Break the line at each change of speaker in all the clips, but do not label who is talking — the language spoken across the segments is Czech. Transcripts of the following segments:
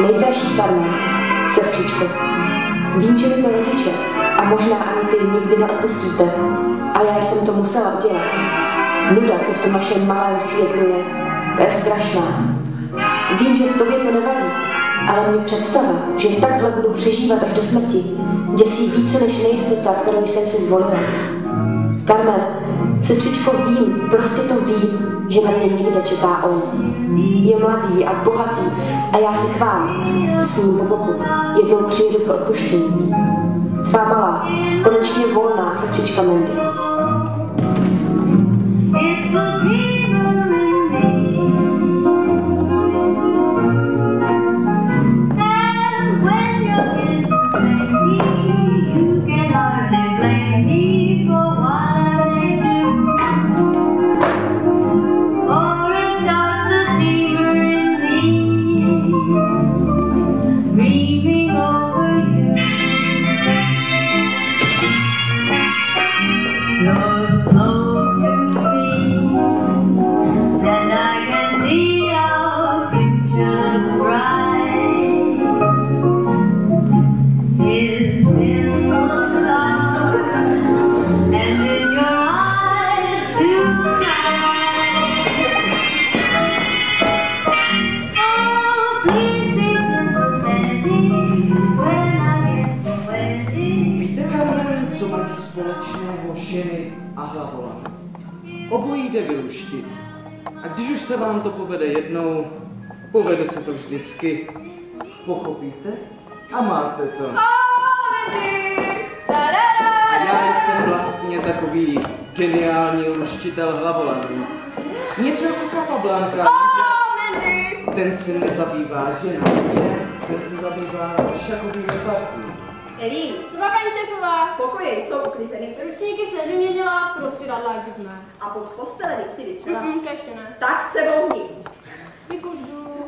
Nejdražší Carmen, sestřičko, vím, že mi to rodiče a možná ani ty nikdy neodpustíte, ale já jsem to musela udělat. Nuda, co v tom našem malém světlu je, to je strašná. Vím, že tobě to nevadí, ale mě představa, že takhle budu přežívat až do smrti, děsí více než nejistota, kterou jsem si zvolila. Carmen, sestřičko, vím, prostě to vím, že na mě někde čeká on. Je mladý a bohatý a já si k vám, s ním po boku, jednou přijedu pro odpuštění. Tvá malá, konečně volná sestřička Mandy.
Obojí jde vyluštit. A když už se vám to povede jednou, povede se to vždycky. Pochopíte? A máte to. A já jsem vlastně takový geniální luštitel hlavolamů. Něco jako Capablanca, že ten se nezabývá ženami, že? Ten se zabývá šachovými party.
Elín, co má paní šéfová? Pokoje jsou uklizený, ručníky se mě dělá, prostě radla, jak bys má. A pod postelem si vytřela? Ještě ne. Tak se vohni. Děkuju,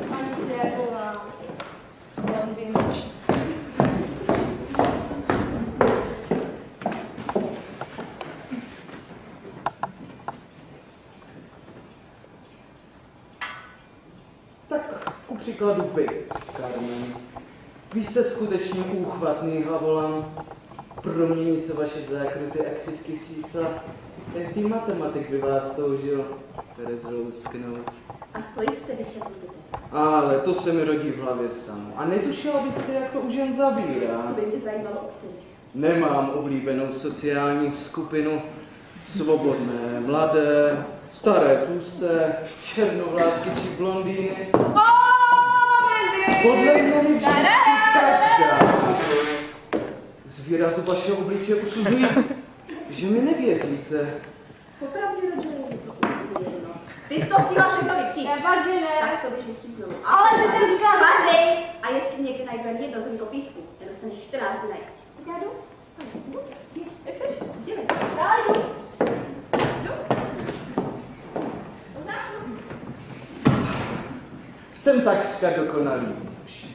paní šéfová.
Tak ku příkladu vy, Carmen. Vy jste skutečně úchvatný hlavolam. Proměnit se vaše zákruty a křivky čísla. Každý matematik by vás toužil rozlousknout.
A to jste vyčetli.
Ale to se mi rodí v hlavě samo. A netušila byste, jak to už jen zabírá.
To by mě zajímalo.
Nemám oblíbenou sociální skupinu. Svobodné, mladé, staré, tlusté, černovlásky či blondýny. Podle mě vždycky každá. Z výrazu vašeho obličeje usuzuji, že mi nevěříte.
Popravdě nedělej. Ty jsi to stihla všechno vypřít. Nevadí, ne. Tak to běž vypřít znovu. Ale ty ten říkáš. Padej! A jestli někde najdu jedno zrnko písku, nedostaneš 14 dní na jist. Tak já jdu? Jdu. Jak chceš? Jdeme. Dále jdu. Jdu.
Jsem takřka dokonalý muž.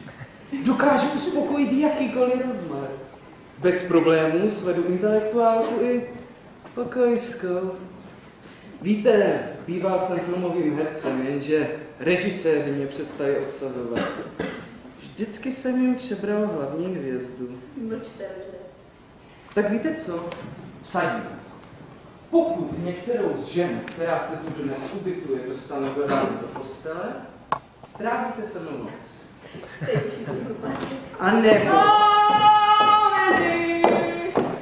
Dokážu uspokojit jakýkoliv rozmar. Bez problémů svedu intelektuálku i pokojskou. Víte, býval jsem filmovým hercem, jenže režiséři mě přestali obsazovat. Vždycky jsem jim přebral hlavní hvězdu.
Mlčte, lidé.
Tak víte co? Vsadíme se. Pokud některou z žen, která se tu dnes ubytuje, dostanu do postele, strávíte se mnou noc. A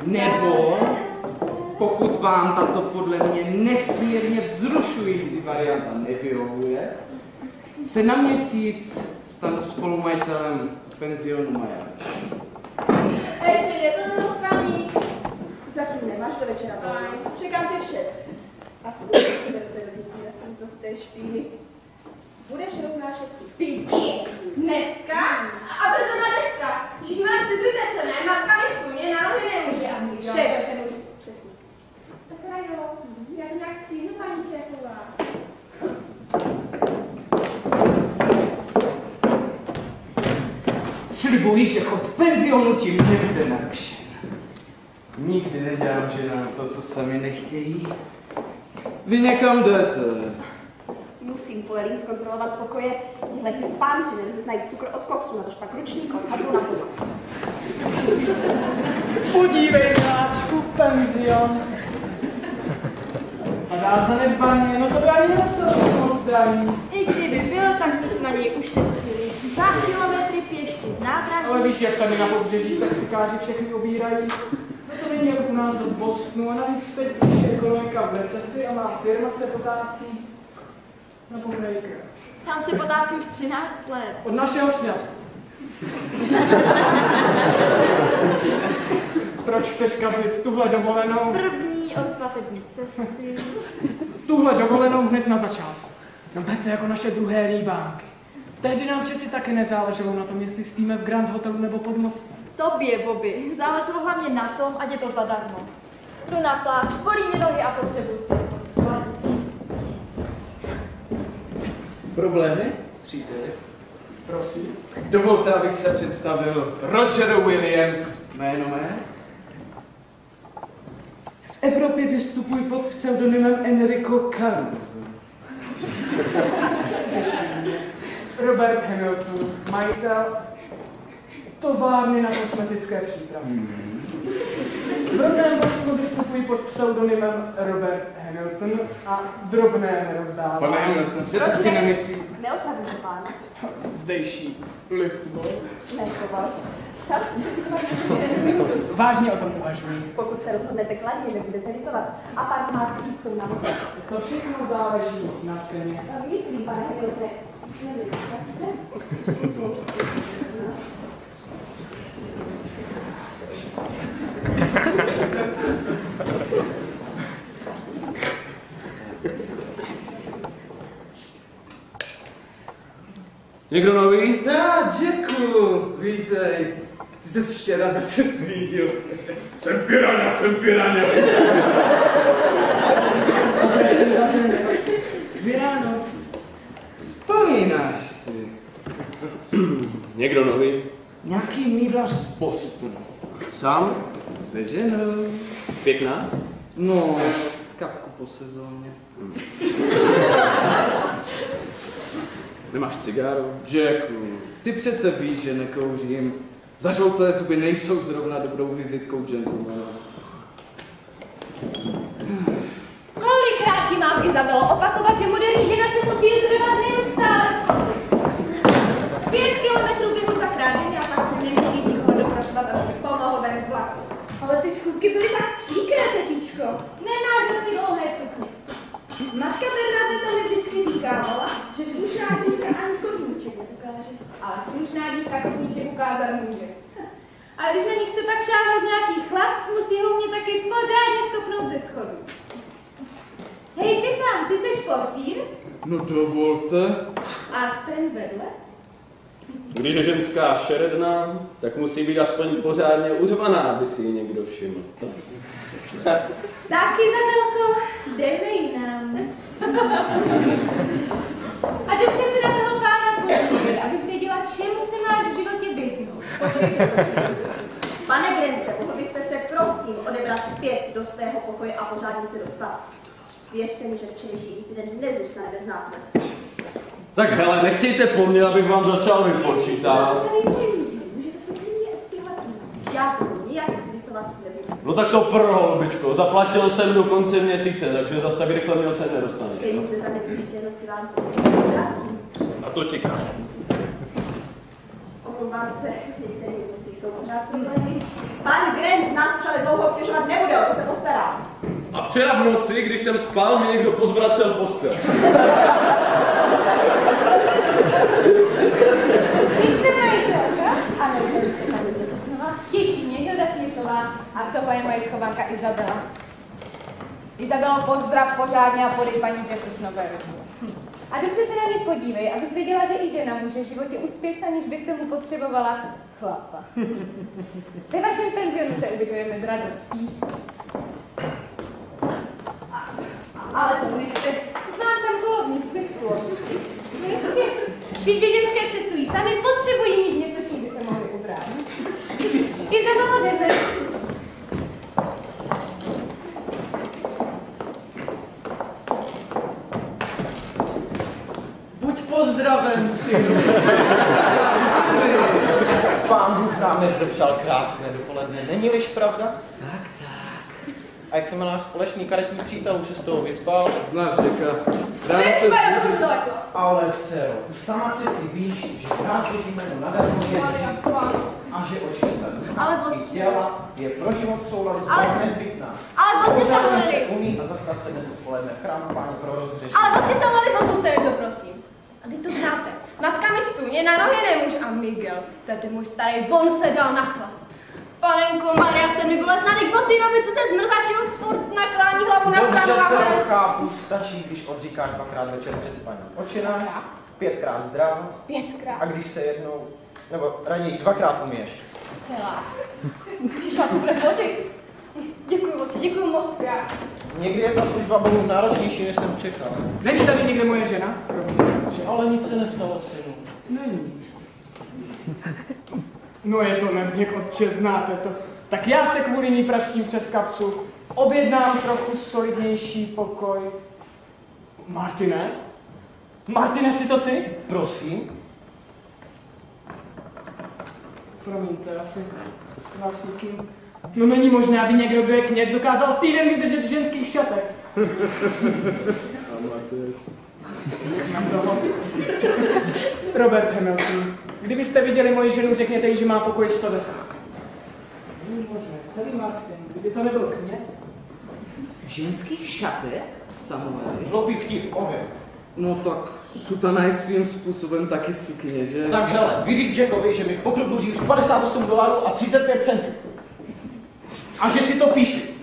nebo pokud vám tato podle mě nesmírně vzrušující varianta nevyhovuje, se na měsíc stanu spolumajitelem penzionu Maja.
Ještě něco do spání. Zatím nemáš do večera. Čekám tě v 6. Asi budeš se do jsem to v té špíny. Budeš roznášet pití? Dneska? A proč zrovna dneska? Všichni vás citujte se, ne? Matka mi mě na nohy nemůže. 6. Přesně. Tak teda jo. Já to nějak stihnu, paní šéfová.
Slibuji, že chod penzionu tím nebude narušen. Nikdy nedělám ženám to, co sami nechtějí. Vy někam jdete.
Musím po Lelín zkontrolovat pokoje těchto Hispánci, nerozeznají cukr od koksu, na tož pak ručník od hadru na půl.
Podívej, miláčku, penzion. Padá zanedbaně, no to by ani nemuselo moc zdraví.
I kdyby byl, tak jsme si na něj ušetřili. 2 kilometry pěšky z nádraží.
Ale víš, jak tady na pobřeží taxikáři všechny obírají. No to není jako u nás v Bostonu a navíc teď už je ekonomika v recesi a má firma se potácí na Bohrejka.
Tam se potácí už 13 let.
Od našeho sňatku. Proč chceš kazit tuhle dovolenou?
První od svatební cesty.
Tuhle dovolenou hned na začátku. No ber to jako naše druhé líbánky. Tehdy nám přeci taky nezáleželo na tom, jestli spíme v Grand Hotelu nebo pod mostem.
Tobě, Bobby, záleželo hlavně na tom, ať je to zadarmo. Jdu na pláž, bolí mě nohy a potřebuji se svalit.
Problémy, příteli?
Prosím.
Dovolte, abych se představil Roger Williams, jméno mé. V Evropě vystupuji pod pseudonymem Enrico Caruso.
Robert Hamilton, majitel továrny na kosmetické přípravy. V rodném Bostonu vystupuji pod pseudonymem Robert Hamilton a drobné nerozdávám.
Pane Hamilton, přece si nemyslí.
Neopravdu, páne.
Zdejší liftboy.
Ne, kovač. Čas
Vážně o tom uvažuji.
pokud se rozhodnete kladně, nebudete litovat. Apart má skýtku na moře.
To všechno záleží na ceně.
Myslím, pane Hamiltone.
Někdo nový?
Jacku, vítej. Ty jsi včera zase zřídil. Jsem piráňa.
Vyráno.
Vzpomínáš si.
Někdo nový?
Nějaký mýdlař z Bostonu.
Sám?
Se ženou.
Pěkná?
No, kapku po sezóně.
Nemáš cigáru?
Jacku, ty přece víš, že nekouřím. Zažloutlé zuby nejsou zrovna dobrou vizitkou gentlemana.
Kolikrát ti mám, Izabelo, opakovat, že moderní žena se musí udržovat neustále? 5 kilometrů běhu 2krát denně a pak se nemusí nikoho doprošovat, aby mi pomohl ven z vlaku.
Ale ty schůdky byly tak příkré, tetičko.
Nemáš dosti dlouhé sukně.
Matka Bernadeta mi vždycky říkávala, že slušná dívka ani koníček neukáže.
Ale slušná dívka kotníček ukázat může. Ale když na ní chce pak šáhnout nějaký chlap, musí ho mě taky pořádně stopnout ze schodu. Hej, ty tam, ty seš portýr?
No dovolte.
A ten vedle?
Když je ženská šeredná, tak musí být aspoň pořádně uřvaná, aby si ji někdo všiml. Co?
Tak, Izabelko, jdeme jinam. A dobře se na toho pána podívej, abys věděla, čemu se máš v životě vyhnout.
Pane Grante, mohl byste se prosím odebrat zpět do svého pokoje a pořádně se dostat. Věřte mi, že včerejší incident nezůstane bez následku.
Tak hele, nechtějte po mně, abych vám začal vypočítat.
Můžete se klidně odstěhovat. Já to nijak vytovat nebudu.
No tak to holbičko, zaplatil jsem do konce měsíce, takže zase tak rychle mě ocen nedostaneš.
Peníze za nevyplacenou vám vrátím.
A to ti kaž.
Omlouvám se, s některými hosty jsou pořád problémy. Pan Grant nás však dlouho obtěžovat nebude, o to se postará.
A včera v noci, když jsem spal, mi někdo pozvracel postel.
Vy jste majitelka?
Ano, tady se paní Jeffersonová.
Těší mě, Hilda Smithová. A tohle je moje schovanka Izabela. Izabelo, pozdrav pořádně a podej paní Jeffersonové ruku. A dobře se na mě podívej, abys věděla, že i žena může v životě uspět, aniž by k tomu potřebovala chlapa. Ve vašem penzionu se ubytujeme s radostí.
Ale to budete.
Mám tam kolovnici. Jistě. Když běženské cestují sami, potřebují mít něco, čím by se mohli ubrát. Izabela, jdeme.
Pozdravenci. Pán Bůh nám dnes dopřál krásné dopoledne, není-liž pravda?
Tak.
A jak se má náš společný karetní přítel, už se z toho vyspal?
Znáš Jacka. Ráno se zbudí.
Ale dcero, ty sama přeci víš, že rád chodíme nadarmo věcí a že očistem.
Ale
I těla je pro život v souladu s Bohem nezbytná.
Ale odče se
Pořádně
mluvili.
se umí a zastav se dnes odpoledne v chrámu Páně pro rozhřešení.
Ale odče se mluvili, odpuste mi to, prosím. A ty to znáte. Matka mi stůně na nohy nemůže a Miguel, to je ten můj starý, on se dal na chlast. Panenko Maria, jste mi bolestná, teď od té doby, co se zmrzačil, furt naklání hlavu na stranu
Dobře,
a
dcero,
hore.
chápu, stačí, když odříkáš 2krát večer před spaním. Očináš, 5krát zdrávost.
5krát.
A když se jednou, nebo raději 2krát umíješ.
Celá. Šla tu bude vody. Děkuju, otče, děkuju moc krát.
Někdy je ta služba Bohu náročnější, než jsem čekal.
Není tady někde moje žena?
Ale nic se nestalo, synu.
Není. No je to nevděk, otče, znáte to. Tak já se kvůli ní praštím přes kapsu. Objednám trochu solidnější pokoj. Martine? Martine, jsi to ty?
Prosím?
Promiňte, asi vás nikým... No není možné, aby někdo, kdo je kněz, dokázal týden vydržet v ženských šatech. Mám toho. Robert Hamilton, kdybyste viděli moji ženu, řekněte jí, že má pokoj 110. Zní možné, celý Martin, kdyby to nebyl kněz?
V ženských šatech? Samueli?
Hloupý vtip, obě.
No tak, sutana je svým způsobem taky sukně, že?
Tak hele, vyřík Jackovi, že mi v pokru dluží už $58 a 35 centů. A že si to píši.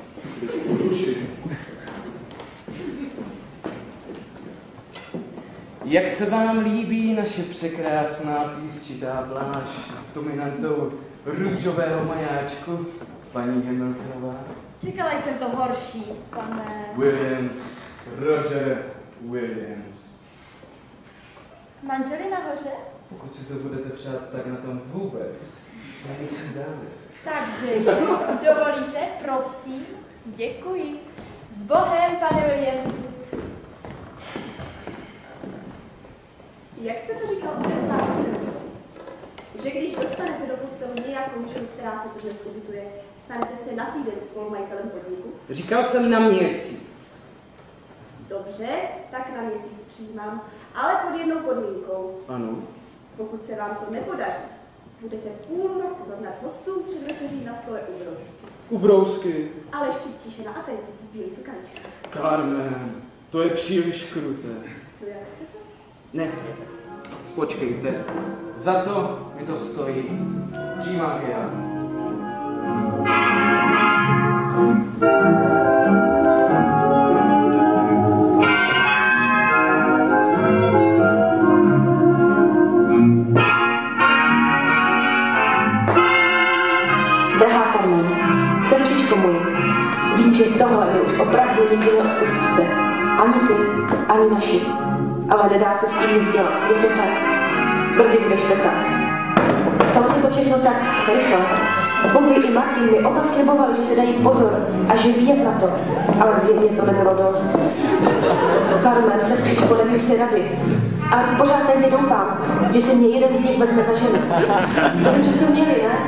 Jak se vám líbí naše překrásná písčitá pláž s dominantou růžového majáčku, paní Hamiltonová?
Čekala jsem to horší, pane.
Williams, Roger Williams.
Manželi nahoře?
Pokud si to budete přát, tak na tom vůbec není si záleží.
Takže, dovolíte, prosím, děkuji. S Bohem, pane Williamsi. Jak jste to říkal o té sásce? Že když dostanete do postelu nějakou ženu, která se tu dnes ubytuje, stanete se na týden spolumajitelem podniku?
Říkal jsem na měsíc.
Dobře, tak na měsíc přijímám, ale pod jednou podmínkou.
Ano.
Pokud se vám to nepodaří, budete půl roku rovnat hostům před večeří na stole u brousky.
U brousky.
Ale ještě tiše na aperitiv v bílých tukančkách.
Carmen, to je příliš kruté.
To jak chcete?
Ne, počkejte. Za to mi to stojí. Přijímám já.
Drahá Carmen, sestřičko moje, vím, že tohle vy už opravdu nikdy neodpustíte. Ani ty, ani naši. Ale nedá se s tím nic dělat, je to tak. Brzy budeš teta. Stalo se to všechno tak rychle. Bobby i Martin mi oba slibovali, že se dají pozor a že ví jak na to. Ale zjevně to nebylo dost. Carmen, sestřičko, nevím si rady. A pořád tady doufám, že si mě jeden z nich vezme za ženu. To by přece měli, ne?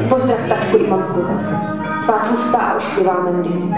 Pozdrav tačku i mamku. Tvá tlustá a ošklivá Mandy.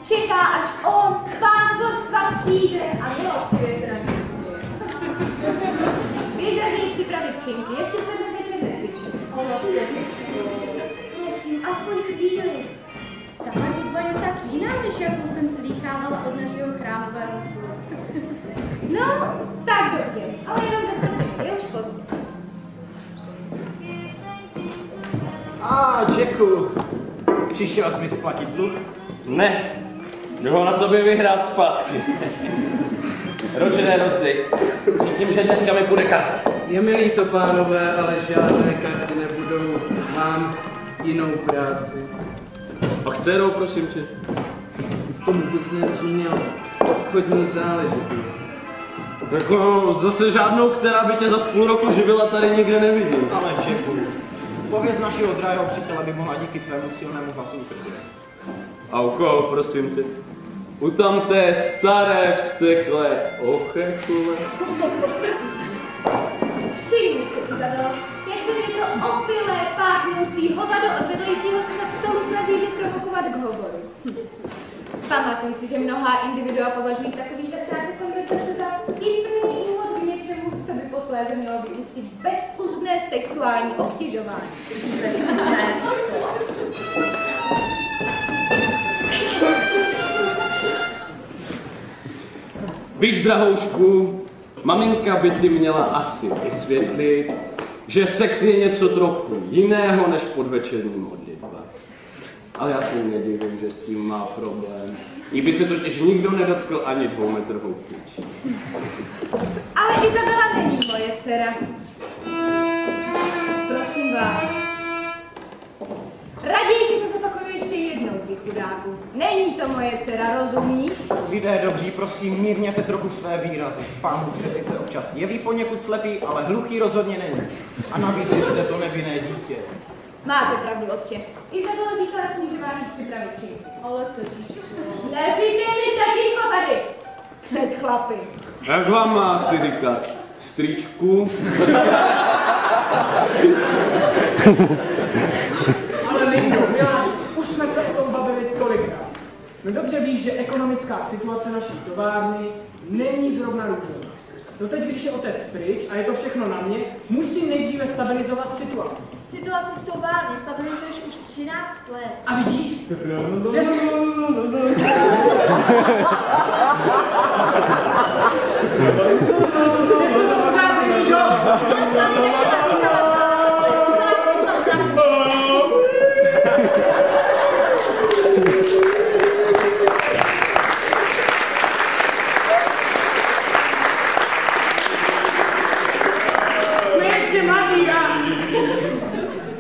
Čeká, až on, pán dvorstva, přijde a milostivě se na ní usměje. Běž raději připravit činky, ještě se dnes večer necvičil.
Prosím, aspoň chvíli. Ta hudba je tak jiná, než jakou jsem slýchávala od našeho chrámového sboru.
No, tak dobře, ale jenom 10 minut, je už pozdě.
Jacku, přišel jsi mi splatit dluh?
Ne, jdu ho na tobě vyhrát zpátky. Rožené rozdej. Cítím, že dneska mi půjde karta.
Je mi líto, pánové, ale žádné karty nebudou. Mám jinou práci.
A kterou, prosím tě?
Tomu bys nerozuměl. Obchodní záležitost.
Jako zase žádnou, která by tě za půl roku živila, tady nikde nevidím.
Ale Jacku, pověz našeho drahého přítele by mohla díky tvému silnému hlasu utrst.
A u koho, prosím tě? U tamté staré vsteklé ochechule.
Všimni si, Izabelo, jak se mi to opilé, páchnoucí hovado od vedlejšího stolu snaží vyprovokovat k hovoru. Pamatuj si, že mnohá individua považují takový začátek konverzace za vtipný úvod k něčemu, co by posléze mělo vyústit bezúzné sexuální obtěžování. Bezúzné
Víš, drahoušku, maminka by ti měla asi vysvětlit, že sex je něco trochu jiného než podvečerní modlitba. Ale já si nedivím, že s tím má problém. Jí by se totiž nikdo nedotkl ani 2metrovou klíčí.
Ale Izabela není moje dcera. Prosím vás. Raději ti to zopakuju ještě jednou, ty chudáku. Není to moje dcera, rozumíš?
Lidé dobří, prosím, mírněte trochu své výrazy. Pán Bůh se sice občas jeví poněkud slepý, ale hluchý rozhodně není. A navíc jste to nevinné dítě.
Máte pravdu, otče. Izabela říkala snižování připraviči. Ale to neříkej mi taky tady. Před chlapy.
Jak vám má asi říkat? Strýčku?
Ale Lindo, miláčku, už jsme se o tom bavili kolikrát. No dobře víš, že ekonomická situace naší továrny není zrovna růžová. Doteď, když je otec pryč a je to všechno na mě, musím nejdříve stabilizovat situaci.
Situace v továrně stabilizuješ už 13 let.
A vidíš? Přesně to pořád není dost. Jsme ještě mladí a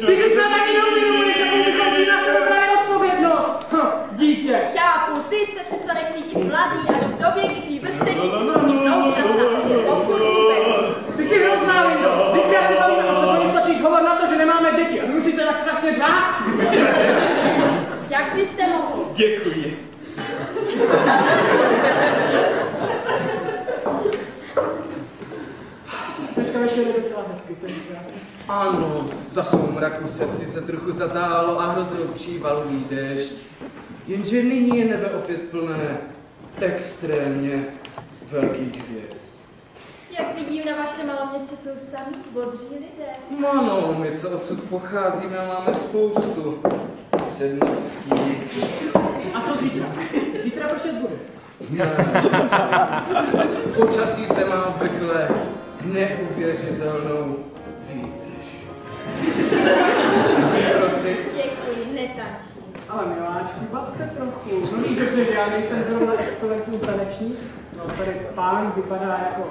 ty si snad ani neuvědomuješ, jakou bychom ti na sebe brali odpovědnost. Dítě.
Chápu, ty se přestaneš cítit mladý až v době, kdy tvý vrstevníci budou mít vnoučata. Pokud vůbec.
Ty jsi hrozná, Lindo. Vždycky se bavíme o co, stačíš hovor na to, že nemáme děti. A vy musíte tak strašně řát.
Jak byste mohli?
Děkuji.
Dneska večer je docela hezky, co říká.
Ano, za soumraku se sice trochu zatálo a hrozil přívalový déšť. Jenže nyní je nebe opět plné extrémně velkých hvězd.
Jak vidím, na vašem malém městě jsou sami dobří lidé.
Ano, my co odsud pocházíme, máme spoustu předností.
A co zítra? Zítra pršet bude.
Počasí se má obvykle neuvěřitelnou výdrž. Prosím.
Děkuji, netančím.
Ale miláčku, bav se trochu. No víš dobře, že já nejsem zrovna excelentní tanečník. No tady pán vypadá jako...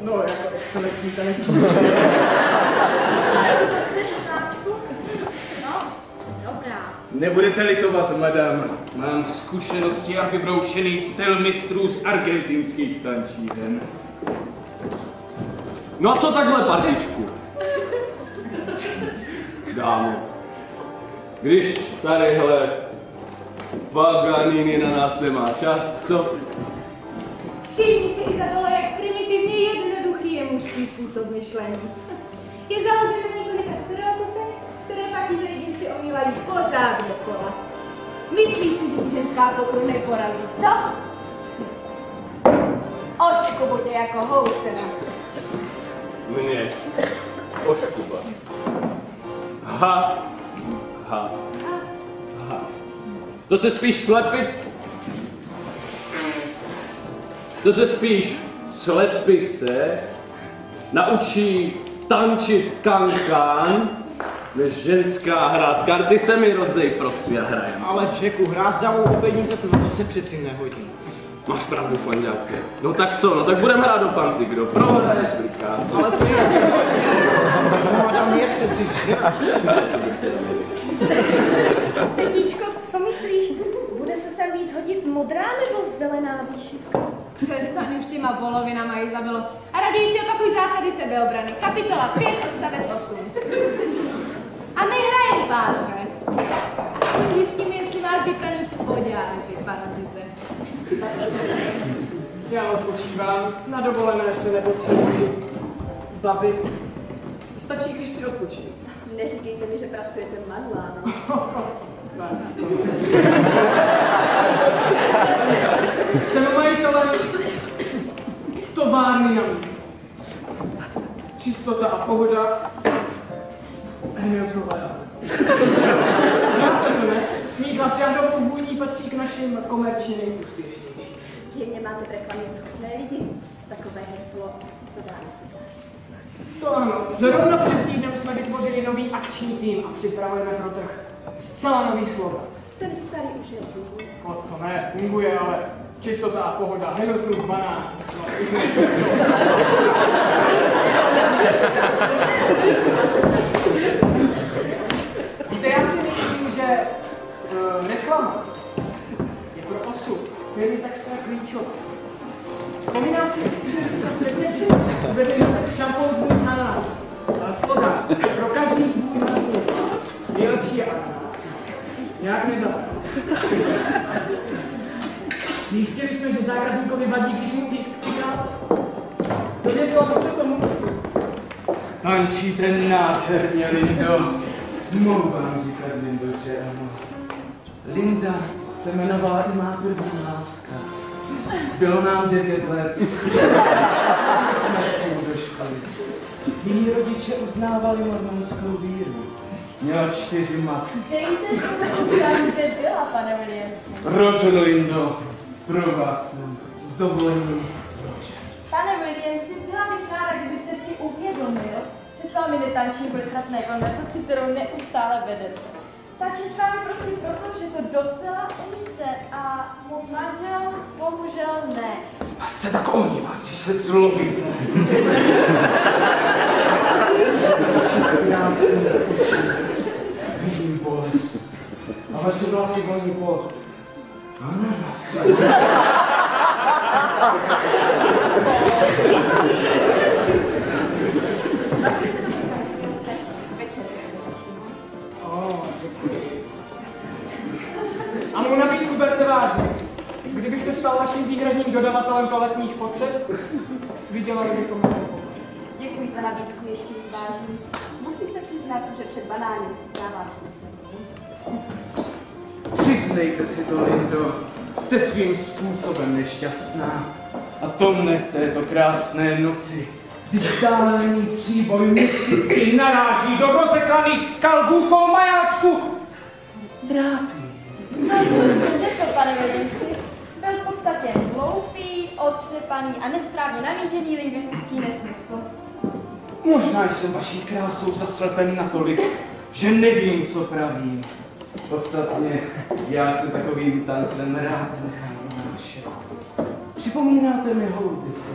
No, jako excelentní tanečník.
To chceš, Táčku? No, dobrá.
Nebudete litovat, madam. Mám zkušenosti a vybroušený styl mistrů z argentinských tančíren. No a co takhle, partičku? Dámo, když tadyhle Paganini na nás nemá čas, co?
Všimni si, Izabelo, jak primitivně jednoduchý je mužský způsob myšlení. Je založen na několika stereotypech, které pak inteligenci omílají pořád dokola. Myslíš si, že ti ženská pokru neporazí, co? Oškubu tě jako housena.
Mě oškuba. Ha, ha, ha. To se spíš slepice naučí tančit kankán, Než ženská hrát karty se mi rozdej pro 3 a hrajem.
Ale Jacku, hrát s dávou o peníze, to se přeci nehodí.
Máš pravdu, fanďáky. No tak co, no tak budeme hrát do fanty, kdo prohraje sliká se.
Ale to je... Madam je přeci...
Tetíčko, co myslíš? Bude se sem víc hodit modrá nebo zelená výšivka?
Přestaň už těma volovinama, Izabelo. A raději si opakuj zásady sebeobrany. Kapitola 5, odstavec 8. A my hrajeme, pánové. Aspoň zjistíme, jestli máš vypraný spodňáky, ty parazite.
Já odpočívám, na dovolené se nepotřebuji bavit. Stačí, když si odpočím.
Neříkejte mi, že pracujete v manuálu.
Jsem majitelem továrny na mít. Čistota a pohoda. Znáte to, ne? Mýdla s jahdovou vůní patří k našim komerčně nejúspěšnějším.
Zřejmě máte v reklamě schopné lidi. Takové heslo, to dá si práci.
To ano. Zrovna před týdnem jsme vytvořili nový akční tým a připravujeme pro trh zcela nový slovo.
Ten starý už je funguje.
O to ne, funguje, ale čistota a pohoda, Hamiltonův banán. No, víte, já si myslím, že reklama je pro osud firmy takřka klíčová. Vzpomínám si, že jsme před měsícem uvedli na šampon z můj ananas. Slogan, pro každý tvůj vlastní hlas. Nejlepší je ananas. Nějak nezapomínám. Zjistili jsme, že zákazníkovi vadí, když mu týká. Dověřila byste tomu?
Tančíte nádherně, Lindo. Mohu vám říkat, Lindo, že ano. Linda se jmenovala i má první láska. Bylo nám 9 let. Jsme spolu do školy. Její rodiče uznávali mormonskou víru. Měla 4 matky.
Dejte, že to tam, kde byla, pane Williamsi.
Proč, Lindo? Pro vás jsem. S dovolením.
Pane Williamsi, byla bych ráda, kdybyste si uvědomil, že s vámi netančím kvůli trapné konverzaci, kterou neustále vedete. Tančím s vámi prosím proto, že to docela umíte a můj manžel bohužel ne.
A jste tak ohnivá, když se zlobíte. Vidím bolest. A vaše vlasy voní po ananasu.
A mou nabídku berte vážně. Kdybych se stal vaším výhradním dodavatelem toaletních potřeb, vydělali bychom se pokoj.
Děkuji za nabídku, ještě zvážím. Musím se přiznat, že před banány dávám představu.
Přiznejte si to, Lindo. Jste svým způsobem nešťastná. A to mne v této krásné noci, kdy vzdálený příboj mysticky naráží do rozekaných skal bůhou majáčku, trápí.
No co jste řekl, pane Williamsi? Byl v podstatě hloupý, otřepaný a nesprávně namířený lingvistický nesmysl.
Možná jsem vaší krásou zaslepen natolik, že nevím, co pravím. Podstatně, já se takovým tancem rád nechám unášet. Připomínáte mi holubice.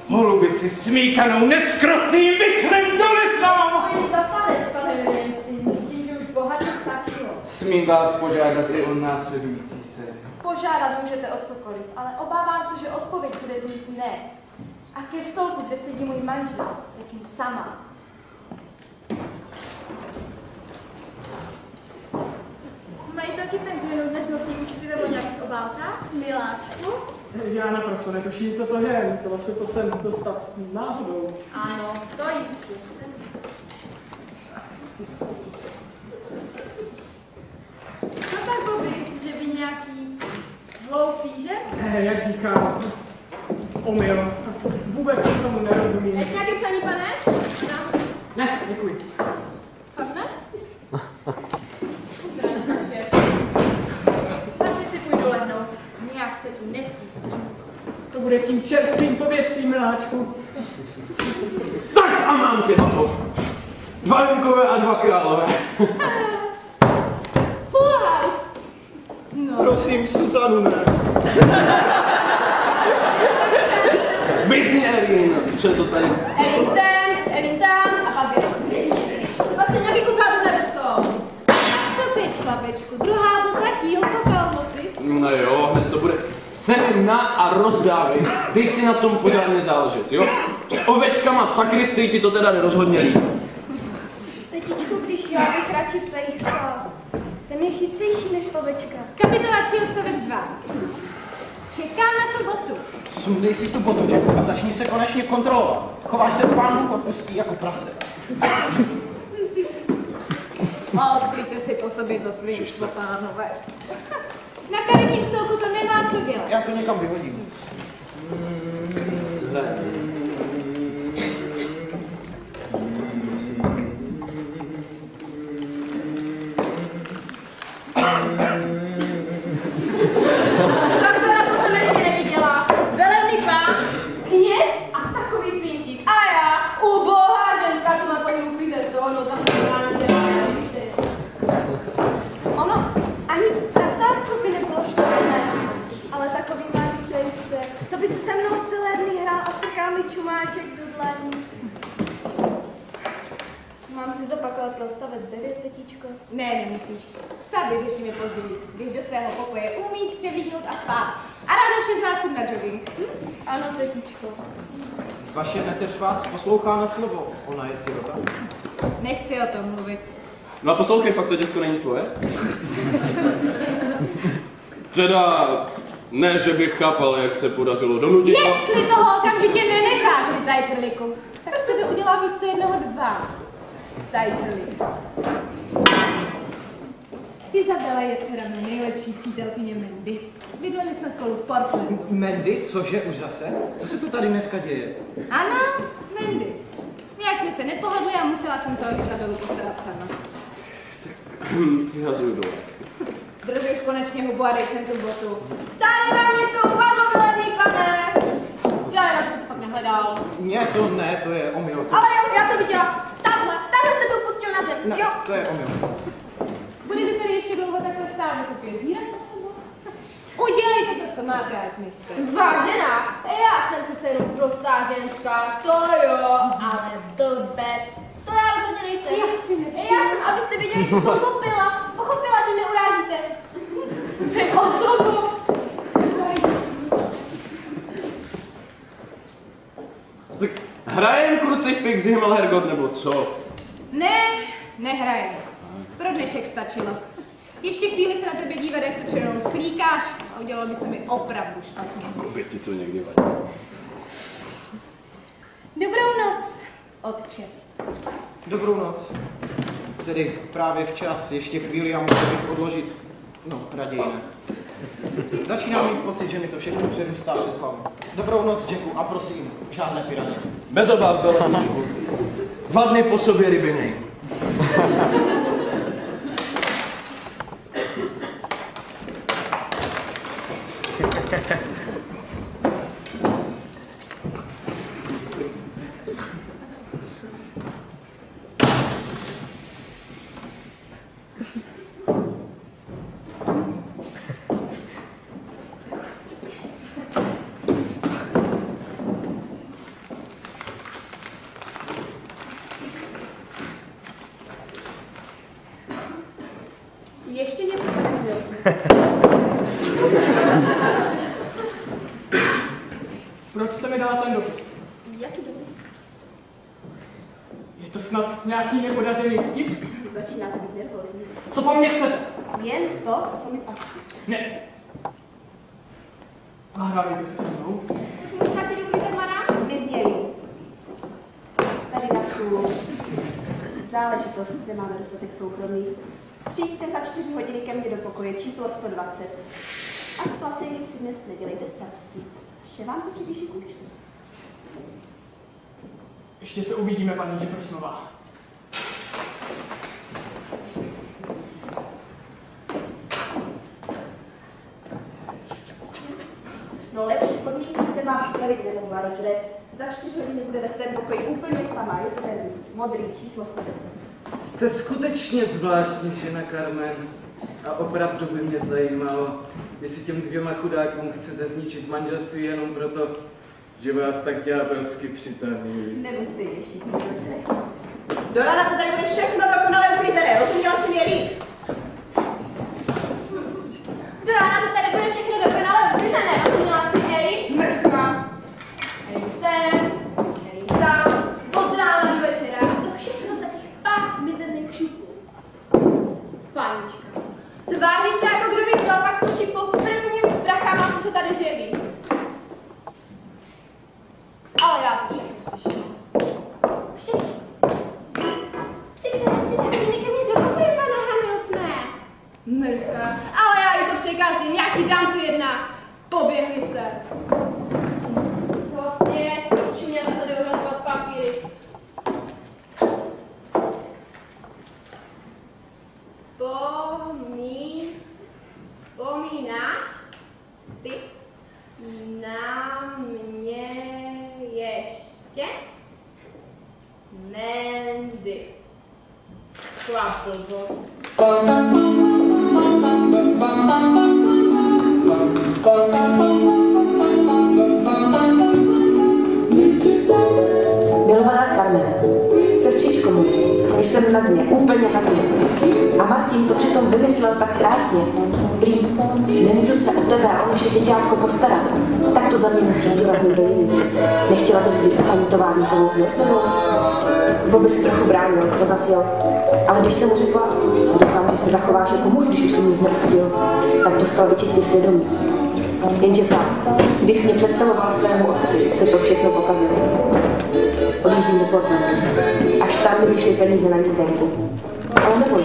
Holubici smíkanou neskrotným vichrem do lesám!
To je zapalec, pane Williamsi. Myslím, že už bohatě stačilo.
Smím vás požádat i o následující sérii.
Požádat můžete o cokoliv, ale obávám se, že odpověď bude znít ne. A ke stolku, kde sedí můj manžel, jakým sama. Majitelky penzionu dnes nosí účty ve nějakých obálkách, miláčku.
Já naprosto netuším, co to je. Myslela se to sem dostat náhodou.
Ano, to jistě. Co tak, Bobby, že by nějaký hloupý, že?
Jak říkám, omyl. Vůbec se tomu nerozumím.
Ještě nějaký psaní, pane?
Ne, děkuji.
Fakt ne?
Asi si půjdu lehnout. Nějak se tu necítím.
To bude tím čerstvým povětřím, miláčku.
Tak a mám tě na to. Varunkové a 2 králové.
Full house. No.
Prosím, sutanu ne.
Zmizni, Erin, co je to tady?
Erin sem, Erin tam a pak jenom zmizni. Pak se nějaký kusádu nevycou. Co teď, chlapečku? Druhá bokatí, ho kalhoty.
No jo, hned to bude. Sem na a rozdávej. Dej si na tom pořádně záležet, jo? S ovečkama v sakristii ti to teda nerozhodně líbí.
Tetičku, když já bych radši pejska. Ten je chytřejší než ovečka.
Kapitola 3 odstavec 2. Čekám na tu botu.
Sundej si tu botu, Jacku, a začni se konečně kontrolovat. Chováš se Pán Bůh odpustí jako prase.
Odkryjte si po sobě to svinstvo, pánové. Na karetním stolku to nemá co dělat.
Já to někam vyhodím.
Tak to na to jsem ještě neviděla. Velebný pán, kněz a takový svinčík. A já, ubohá ženská, to má paní uklízet, co? No tak to já nedělá, nevíte.
Ono, ani prasátko by nebylo špatné, ale takový mladý pejsek. Co by si se mnou celé dny hrál a strká mi čumáček do dlaní. Mám si zopakovat pro odstavec 9, tetičko?
Ne, nemusíš. Psa vyřešíme později, když do svého pokoje umí převlíknout a spát. A ráno v 16 na jogging.
Ano, tetičko.
Vaše neteř vás poslouchá na slovo. Ona je sirota.
Nechci o tom mluvit.
No a poslouchej, fakt to děcko není tvoje? Teda, ne, že bych chápal, jak se podařilo donutit.
Jestli toho okamžitě nenecháš, ty tajtrliku, tak z tebe udělá místo 1 2. Tajtrlik. Izabela je dcera mé nejlepší přítelkyně Mandy. Bydleli jsme spolu v Portlandu.
Mandy, cože už zase? Co se tu tady dneska děje?
Ano, Mandy. Nějak jsme se nepohodli a musela jsem se o Izabelu postarat sama.
Přihazuju dole.
Drž už konečně hubu a dej sem tu botu.
Tady vám něco upadlo, velebný pane. Já jenom jsem to pak nehledal.
Ne, to je omyl.
Ale jo, já to viděla. Takhle jste to upustil na zem,
Ne,
jo?
to je omyl.
Budete tady ještě dlouho takhle stát jako pězírat na sebou? Udělejte to, co máte a smysl.
Vážená, já jsem sice jenom sprostá ženská, to jo, ale blbec. To já rozhodně nejsem. Já jsem, abyste věděli, pochopila, že mě urážíte. Osobu.
Tak hrajem krucifix Himmelhergot nebo co?
Ne, nehraje. Pro dnešek stačilo. Ještě chvíli se na tebe dívat, jak se přede mnou sklíkáš a udělalo by se mi opravdu špatně.
By ti to někdy vadilo.
Dobrou noc, otče.
Dobrou noc. Tedy právě včas, ještě chvíli a musel bych odložit. No, raději ne. Začínám mít pocit, že mi to všechno přerůstá přes hlavu. Dobrou noc, Jacku, a prosím, žádné tyrany.
Bez obav, velebníčku. 2 dny po sobě ryby nej.
Ještě něco nebyl.
Proč jste mi dala ten dopis?
Jaký dopis?
Je to snad nějaký nepodařený vtip?
Začínáte být nervózní.
Co po mně chcete?
Jen to, co mi patří.
Ne. Nahrávejte si se mnou.
Možná ti dovolíte manát? Zmizněli.
Tady na tu záležitost, kde máme dostatek soukromí. Přijďte za 4 hodiny ke mně do pokoje číslo 120. A s placením si dnes nedělejte starosti. Vše vám to připíši k účtu.
Ještě se uvidíme, paní Jeffersonová.
No lepší podmínky se vám připravit nemohla, že za 4 hodiny bude ve svém pokoji úplně sama. Je to ten modrý číslo 110.
Jste skutečně zvláštní žena, Carmen. A opravdu by mě zajímalo, jestli těm 2 chudákům chcete zničit manželství jenom proto, že vás tak ďábelsky přitahují.
Nebuďte ješitní, dobře?
Do rána to tady bude všechno dokonale uklizené, rozuměla jsi mě líp?
Do rána to tady bude všechno dokonale uklizené, rozuměla jsi Eli? Mrcha. Eli sem, Eli tam, od rána do večera. To všechno za těch pár mizerných kšupů. Fajnička. Tváří se jako kdo ví co, a pak skočí po prvním s prachama, co se tady zjeví. Ale já to všechno slyším. Všechno. Přijďte za 4 hodiny ke mně do pokoje, pane Hamiltone. Mrcha. Ale já jí to překazím, já ti dám ty jedna poběhlice. Vlastně, co čuměte tady ohrazovat papíry. Vzpomínáš si na mě ještě? Mandy. Taková blbost.
Milovaná Carmen, sestřičko mu, jsem na dně, úplně na dně. A Martin to přitom vymyslel tak krásně. Prý, nemůžu se o tebe a o naše děťátko postarat. Tak to za mě musí dělat někdo jiný. Nechtěla bys být panítování tomu nebo Bob by se trochu bránil, to zas jo. Ale když jsem mu řekla, doufám, že se zachováš jako muž, když už jsem nic neuctil, tak dostal vyčitý svědomí. Jenže pak, když mě představoval svému otci, se to všechno pokazilo. Odjíždím do Portlandu. Až tam mi vyšly peníze na jízdenku. Ale neboj,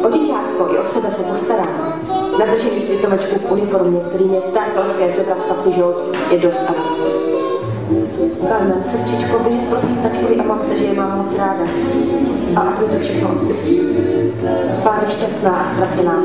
o děťátko i o sebe se postarám. Nadržím jí květomečku v uniformě, který mě tak lehké sebrat z kapsy žout, je dost a dost. Carmen, sestřičko, vyřeš prosím tačkovi a mamce, že je mám moc ráda. A ať mi to všechno odpustí. Pár je šťastná a ztracená.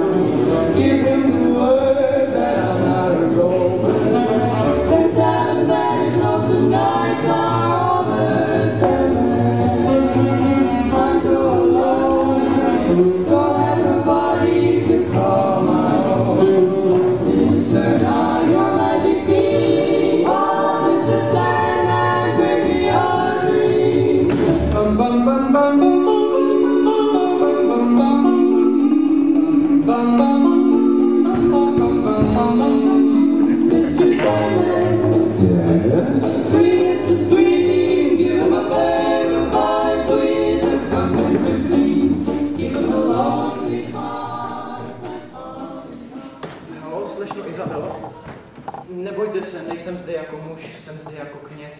Nebojte se, nejsem zde jako muž, jsem zde jako kněz.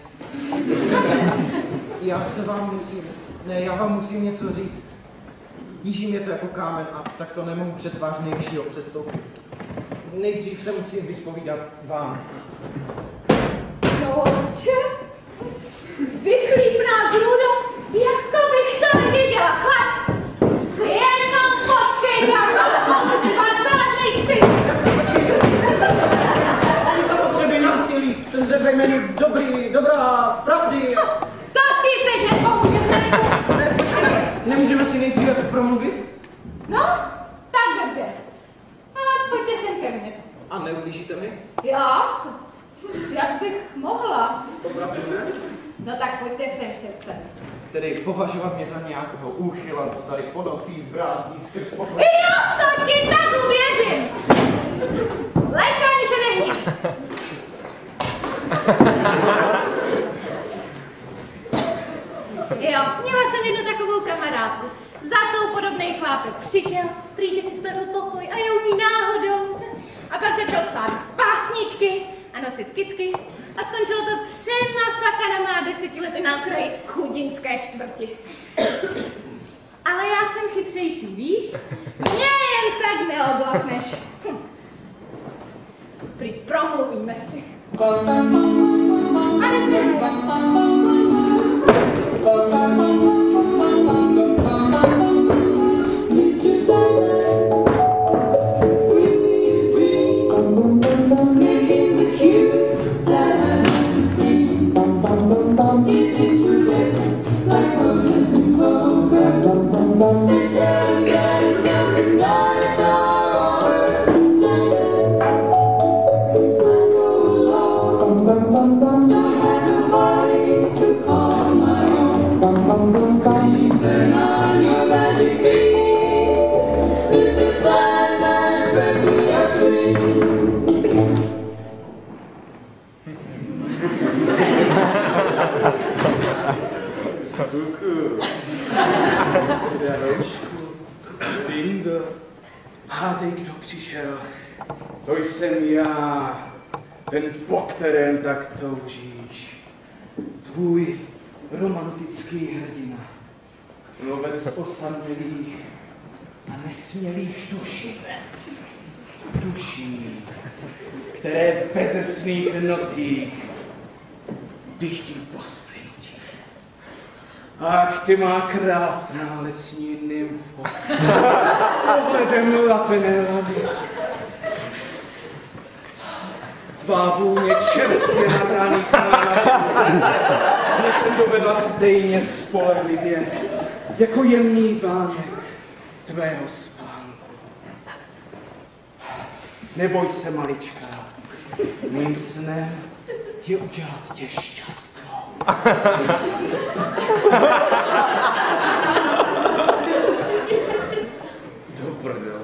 Já vám musím něco říct. Tíží mě to jako kámen a tak to nemohu před váš nejvyššího přestoupit. Nejdřív se musím vyspovídat vám.
No, otče, vychlípná zrůda, jako bych to nevěděla, chlap. Jenom počkej, jak rozmohu, váš veletný ksich.
Jsem zde ve jménu dobrá, pravdy.
To ty teď nepomůžeš,
Ne, počkej, nemůžeme si nejdříve promluvit?
No, tak dobře. Ale pojďte sem ke mně.
A neublížíte mi?
Já? Jak bych mohla?
Opravdu ne?
No tak pojďte sem přece.
Tedy považovat mě za nějakého úchyla, co tady po nocích brázdí skrz pohled.
Jo, to ti tak uvěřím. Lež, ani se nehni. Jo, měla jsem jednu takovou kamarádku. Za tou podobnej chlápek přišel, prý, že si spletl pokoj a je u ní náhodou. A pak začal psát básničky a nosit kytky a skončilo to 3 fakanama 10 lety na okraji chudinské čtvrti. Ale já jsem chytřejší, víš? Mě jen tak neodlachneš. Prý promluvíme si. A jde si
Bum bum
Lindo, hádej, kdo přišel. To jsem já, ten, po kterém tak toužíš. Tvůj romantický hrdina. Lovec osamělých a nesmělých duší. Duší, které v bezesných nocích dychtí po splynutí. Ach, ty má krásná lesní nymfo, pohledem lapené lavy. Tvá vůně čerstvě nabraných mě jsem dovedla stejně spolehlivě, jako jemný vánek tvého spánku. Neboj se, malička, mým snem je udělat tě šťastnou.
Do prdele.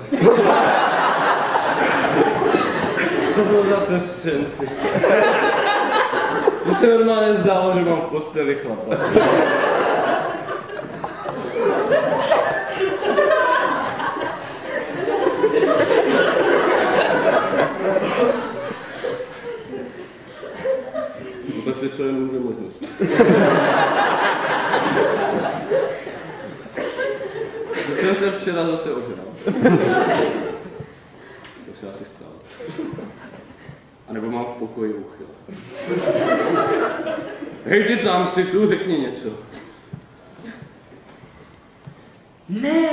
To bylo zase scénci. Mně se normálně zdálo, že mám v posteli chlapa. Tak teď co jenom dvě možnosti. Teď jsem se včera zase ožral. To se asi stalo. A nebo mám v pokoji uchyl. Hej, ty tam si tu, řekni něco.
Ne,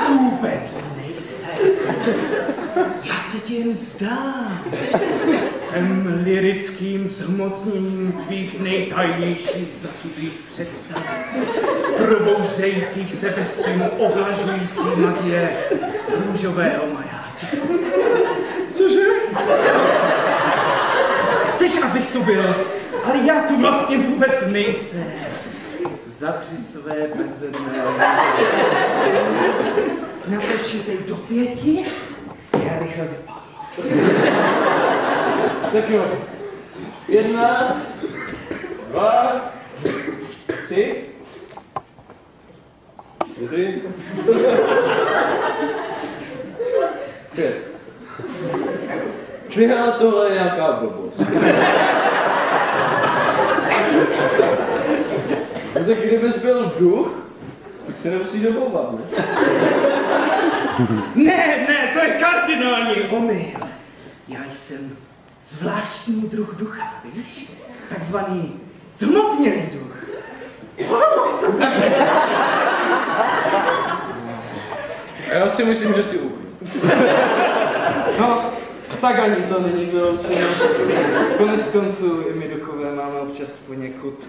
vůbec nejsem. Já se ti jen zdám. Jsem lirickým zhmotněním tvých nejtajnějších zasudlých představ, probouzejících se ve stínu ohlažující magie růžového majáče. Cože? Chceš, abych tu byl, ale já tu vlastně vůbec nejsem. Zavři své bezedné napočítej do 5, já rychle vypadnu.
Tak jo. 1, 2, 3, 4, 5. Tyhle, tohle je nějaká blbost. Tak kdybys byl duch, tak se nemusíš obouvat, ne?
Ne, to je kardinální omyl. Já jsem zvláštní druh ducha, víš? Takzvaný zhmotnělý duch.
Já si myslím, že si ukryl.
No, tak ani to není vyloučeno. Konec konců i my duchové máme občas poněkud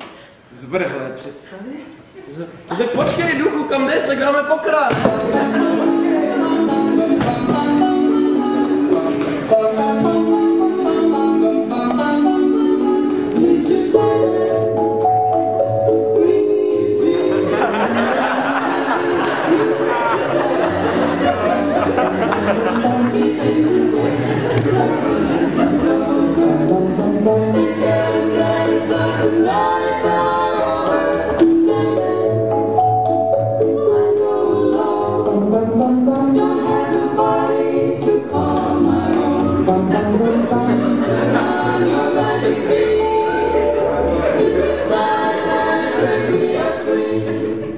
zvrhlé představy.
Tak počkej, duchu, kam jdeš, tak dáme pokračovat.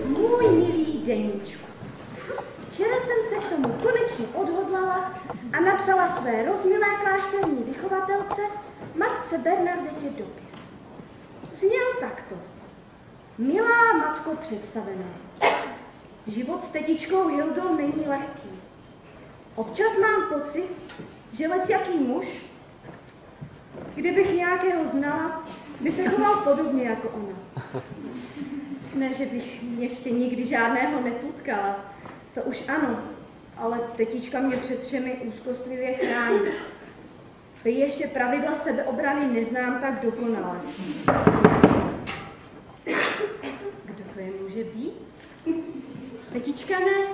Můj milý deníčku, včera jsem se k tomu konečně odhodlala a napsala své rozmilé klášterní vychovatelce, matce Bernardetě, dopis. Zněl takto. Milá matko představená, život s tetičkou Hildou není lehký. Občas mám pocit, že lecjaký muž, kdybych nějakého znala, by se choval podobně jako ona. Ne, že bych ještě nikdy žádného nepotkala, to už ano, ale tetička mě před všemi úzkostlivě chrání. Prý ještě pravidla sebeobrany neznám tak dokonale. Kdo to je může být? Tetička ne,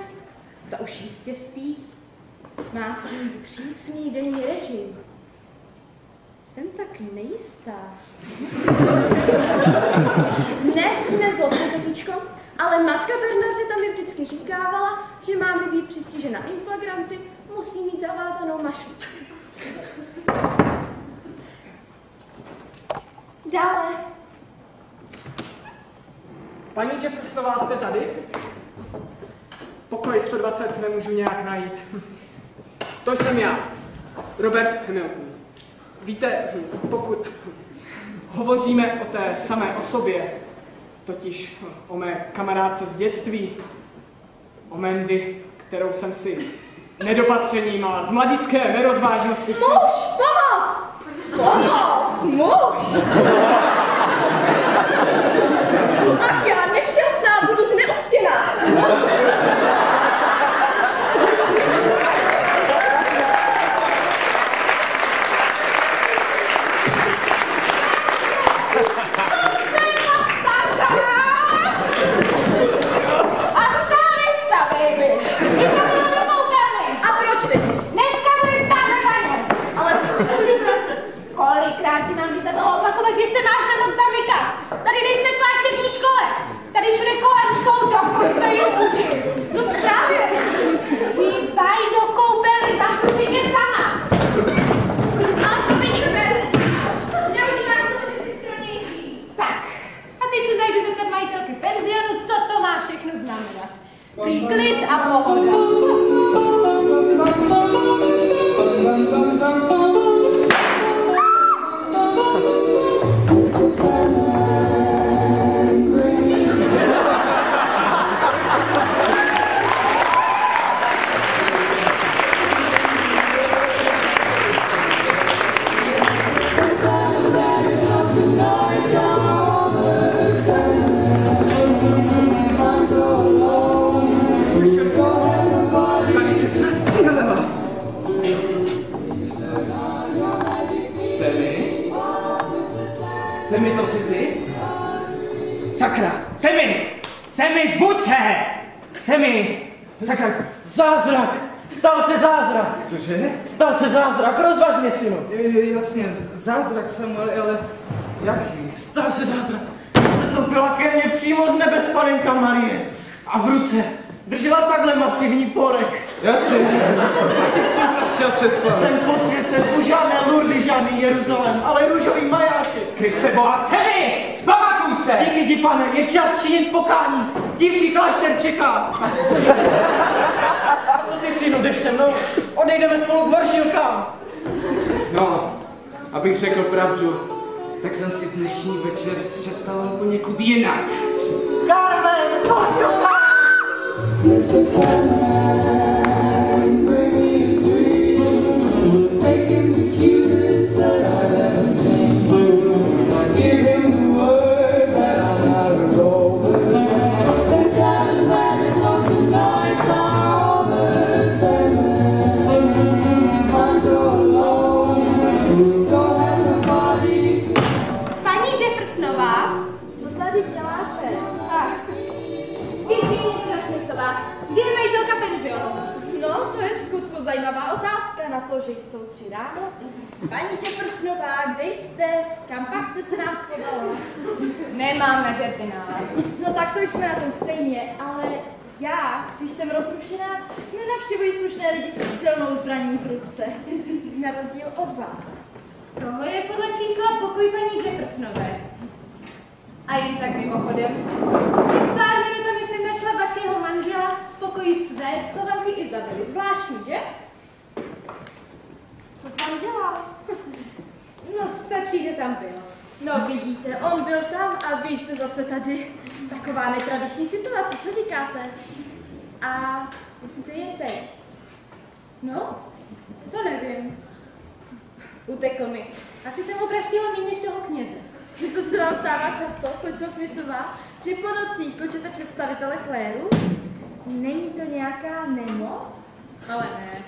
ta už jistě spí. Má svůj přísný denní režim. Jsem tak nejistá. Ne, nezlob se, tetičko, ale matka Bernardeta mi vždycky si říkávala, že mám být přistižena in flagranti, musí mít zavázanou mašlu. Dále.
Paní Jeffersonová, jste tady? Pokoj 120 nemůžu nějak najít. To jsem já, Robert Hamilton. Víte, pokud hovoříme o té samé osobě, totiž o mé kamarádce z dětství, o Mandy, kterou jsem si nedopatřením a z mladické nerozvážnosti...
Muž, pomoc! Pomoc, muž! Ach já, nešťastná, budu zneuctěná.
Kolikrát ti mám Izabelo opakovat, že se máš nemoc zamykat. Tady nejste v klášterní škole. Tady všude kolem jsou dokonce i muži.
No právě.
Hýbaj do koupelny, zamknu si tě sama. A to mi nikde. Neužíváš toho, že jsi silnější. Tak, a teď se zajdu zeptat majitelky penzionu, co to má všechno znamenat. Prý klid a pohoda.
Semi, to jsi ty?
Sakra! Semi, zbuď se! Semi! Sakra, zázrak! Stal se zázrak!
Cože?
Stal se zázrak, rozvaž mě, synu!
Jasně, zázrak Samuel, ale jaký?
Stal se zázrak! Sestoupila ke mně přímo z nebe Panenka Marie a v ruce držela takhle masivní porek.
Jasně, šel přes planet.
Jsem posvěcen u žádné Lurdy, žádný Jeruzalém, ale růžový majáček.
Kriste Boha, Semi, vzpamatuj se!
Díky ti, pane, je čas činit pokání. Dívčí klášter čeká. A co ty, synu, jdeš se mnou? Odejdeme spolu k varšilkám.
No, abych řekl pravdu, tak jsem si dnešní večer představil poněkud jinak.
Carmen, poslouchej!
Paní Jeffersonová?
Co tady děláte?
Kde je majitelka penzionu?
No, to je v skutku zajímavá otázka na to, že jsou 3 ráno. Paní Jeffersonová, kde jste? Kam pak jste se nám schovala?
Nemám na žerty náladu.
No tak to jsme na tom stejně, ale já, když jsem rozrušená, nenavštěvuji slušné lidi s střelnou zbraní v ruce. Na rozdíl od vás.
Tohle je podle čísla pokoj paní Jeffersonové. A jen tak mimochodem, před pár minutami jsem našla vašeho manžela v pokoji své schovanky Izabely. Zvláštní, že?
Co tam dělal?
No, stačí, že tam byl.
No vidíte, on byl tam a vy jste zase tady. Taková netradiční situace, co říkáte? A kde je teď?
No, to nevím. Utekl mi. Asi jsem ho praštila méně než toho kněze.
To se vám stává často, slečno Smithová, že po nocích klučete představitele kléru? Není to nějaká nemoc?
Ale ne.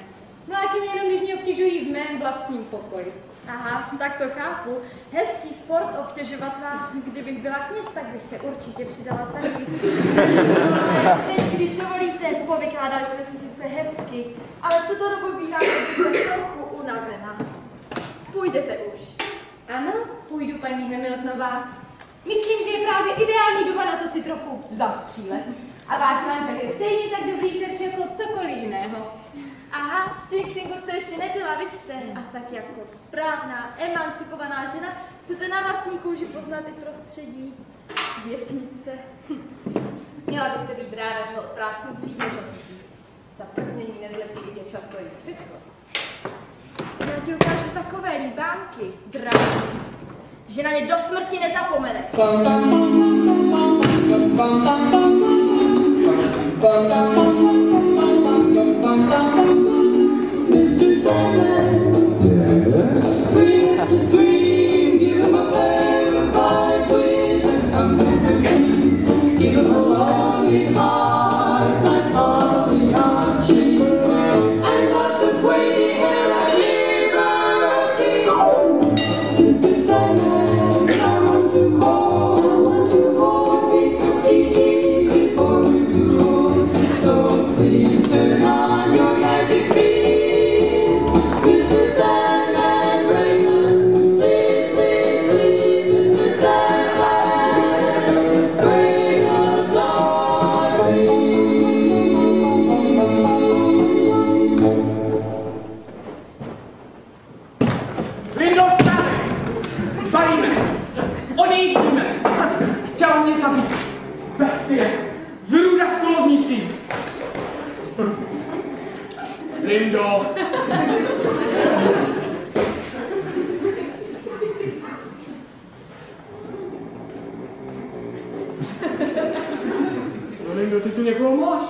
No a tím jenom, když mě obtěžují v mém vlastním pokoji.
Aha, tak to chápu. Hezký sport obtěžovat vás. Kdybych byla kněz, tak bych se určitě přidala taky. Teď, když dovolíte, povykládali jsme si sice hezky, ale v tuto dobu bývám trochu unavená. Půjdete už.
Ano, půjdu, paní Hamiltonová. Myslím, že je právě ideální doba na to si trochu zastřílet. A váš manžel je stejně
ho. Aha, v Sing Singu jste ještě nebyla, vidíte? A tak jako správná, emancipovaná žena chcete na vlastní kůži poznat i prostředí věznice.
Měla byste být ráda, že ho odprásknu příběžovnutí. Za prznění nezletilých je často i křeslo.
Já ti ukážu takové líbánky, drahý, že na ně do smrti nezapomeneš.
Mr. Sandman, yes. We used to dream, give him a pair of eyes with a comfort, give him a lonely heart like holly on tree, and lots of wavy hair like Liberace. Mr. Sandman, I want to hold, be so peachy for you to hold, so please turn on your magic beam. Mr. Sandman, bring us, please, please, please, Mr. Sandman, bring us our dreams.
Lindo, vstávej! Balíme! Odjíždíme! Chtěl mě zabít! Bestie! Zrůda s kolovnicí! Lindo! No Lindo, ty tu někoho máš?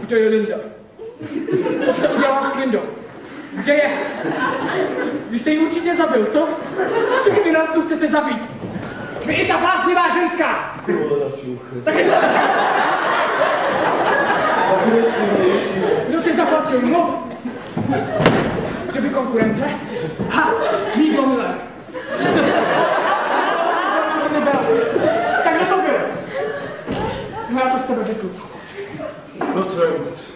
Kde je Linda? Co jste udělal s Lindou? Kde je? Vy jste ji určitě zabil, co? Všichni nás tu chcete zabít. Vy i ta bláznivá ženská! Tak je kdo tě zaplatil? No? Že by konkurence? Ha! Nikdo milé. To nebyl. Tak kdo to byl? No já to s tebe vytluču.
No co je moc?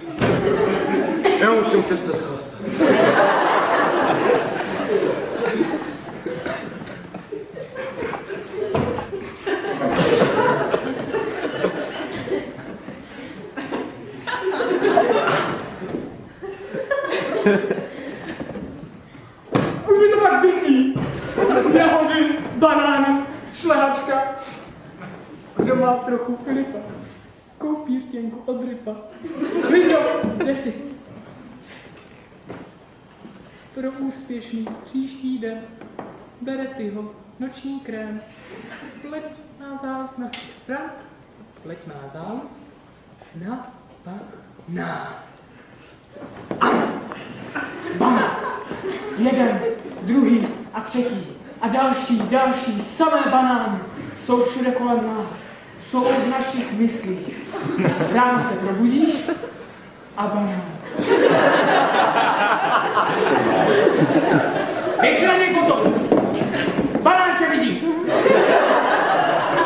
Já musím přestat chlastat.
Už mi to fakt dytí. Jahody, banány, šlehačka. Kdo má trochu Filipa? Koupí rtěnku od ryba. Lindo, kde jsi? Pro úspěšný příští den bere tyho noční krém. Pleť má zález na všech stran, pleť má zález na banán. Banán. Jeden, druhý a třetí a další, samé banány jsou všude kolem nás. Jsou v našich myslích. Ráno se probudíš a banán. Dej si na něj pozor! Banán tě vidí!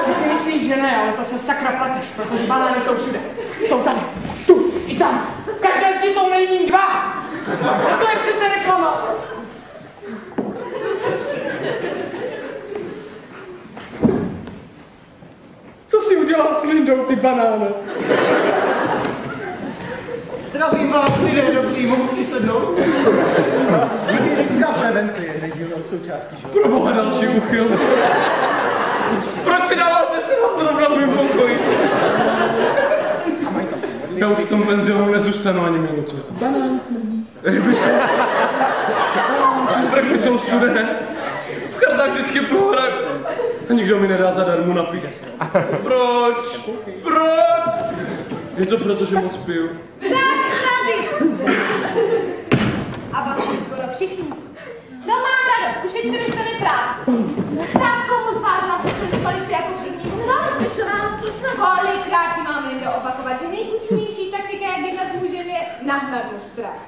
Ty si myslíš, že ne, ale to se sakra plateš, protože banány jsou všude. Jsou tady, tu i tam. V každé zdi jsou nejméně dva. A to je přece reklama. Co jsi udělal s Lindou, ty banáne?
Zdravím vás, lidé dobří, mohu přisednout? Lidská prevence je nedílnou součástí života.
Proboha další uchyl. Proč si dáváte se vás zrovna v mým pokoji? Já už v tom penzionu nezůstanu ani minutu.
Banán smrdí.
Ryby jsou... Sprchy jsou studené. V kartách vždycky prohraju. A nikdo mi nedá zadarmo napít. Proč? Proč? Je to proto, že moc piju.
Tak tady jste. A vlastně skoro všichni. No mám radost, ušetřili jste mi práci. Tak komu z vás naposledy policie jako první?
Zamyslováno, to jsem...
Kolikrát ti mám Lindo opakovat, že nejúčinnější taktika, jak jednat s mužem, je nahnat mu strach.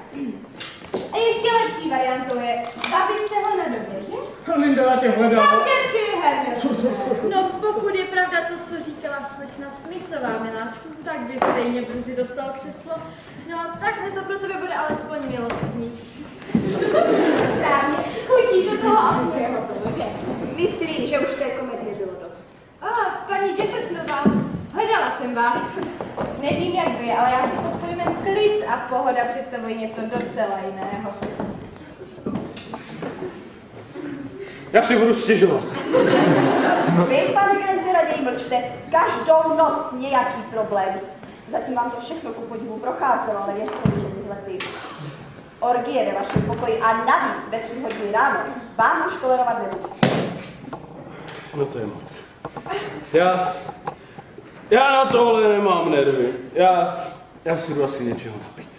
A ještě lepší variantou je zabit se ho na době, že?
Linda, já tě hledám.
Takže ty, Hermio.
No pokud je pravda to, co říkala slečna Smithová, miláčku, tak by stejně brzy dostal křeslo. No a takhle to pro tebe bude alespoň milostnější.
Správně, schutí do toho a půl je hotovo, že?
Myslím, že už té komedie bylo dost.
Paní Jeffersonová, hledala jsem vás. Nevím jak vy, ale já si pod pojmem klid a pohoda představuji něco docela jiného.
Já si budu stěžovat.
Vy, pane Grande, raději mlčte. Každou noc nějaký problém. Zatím vám to všechno ku podivu procházelo, ale věřte mi, že tyhle ty orgie ve vašem pokoji a navíc ve 3 hodiny ráno vám už tolerovat nebudu.
No to je moc. Já na tohle nemám nervy. Já si jdu asi něčeho napít.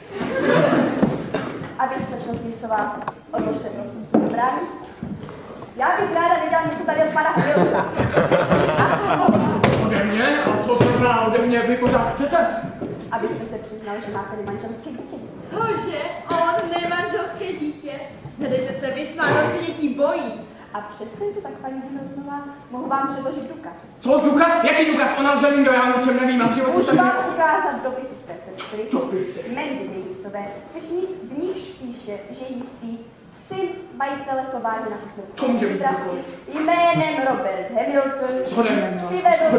A vy, slečno Smithová, odložte prosím tu zbraň. Já bych ráda věděla něco tady od pana Hamiltona.
Ode mě? A co zrovna ode mě vy pořád chcete?
Abyste se přiznal, že máte nemanželské dítě.
Cože? On nemanželské dítě? Nedejte se, vy svá se dětí bojí.
A přesto je to tak, paní Hamiltonová, mohu vám předložit důkaz.
Co důkaz? Jaký důkaz? Ona lže Lindo, já o čem nevím, a v životě
Můžu
jsem...
vám ukázat dopisy své sestry.
Dopisy?
Mandy Davisové, v níž píše, že jistý syn majitele továrny na
Co může být
Kosmetické jménem Robert Hamilton přivedl do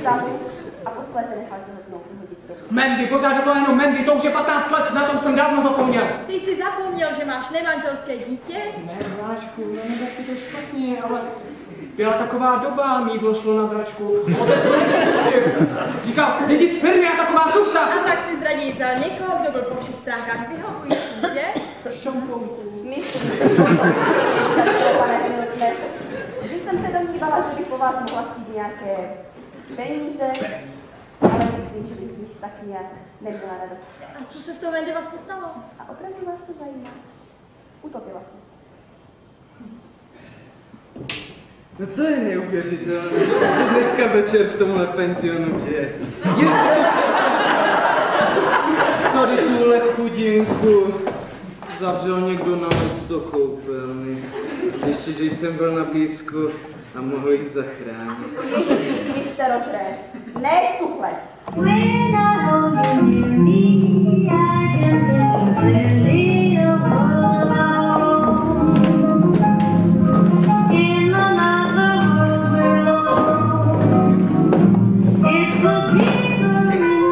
stavu a posléze nechal těhotnou vyhodit z domu.
Mandy, pořád dokola jenom Mandy, to už je 15 let, na tom jsem dávno zapomněl.
Ty jsi zapomněl, že máš nemanželské dítě?
Ne, Váčku, neměl si to špatně, ale byla taková doba, mídlo šlo na dračku. Otec říkal, ty jdi z firmy a taková zuchta.
A tak si zradí za někoho, kdo byl po všech stránkách vyhovující, že?
Šamponku.
Myslím, pane Hamiltone, že jsem se domnívala, že bych po vás mohla chtít nějaké peníze, ale myslím, že bych z nich tak nějak neměla radost.
A co se s tou Mandy vlastně stalo?
A opravdu vás to zajímá? Utopila se.
No to je neuvěřitelné, co se dneska večer v tomhle penzionu děje. Tady tuhle chudinku zavřel někdo na noc do koupelny. Ještě, že jsem byl na blízku a mohl jich zachránit.
Ježiši Kriste, Rožre, ne tuhle.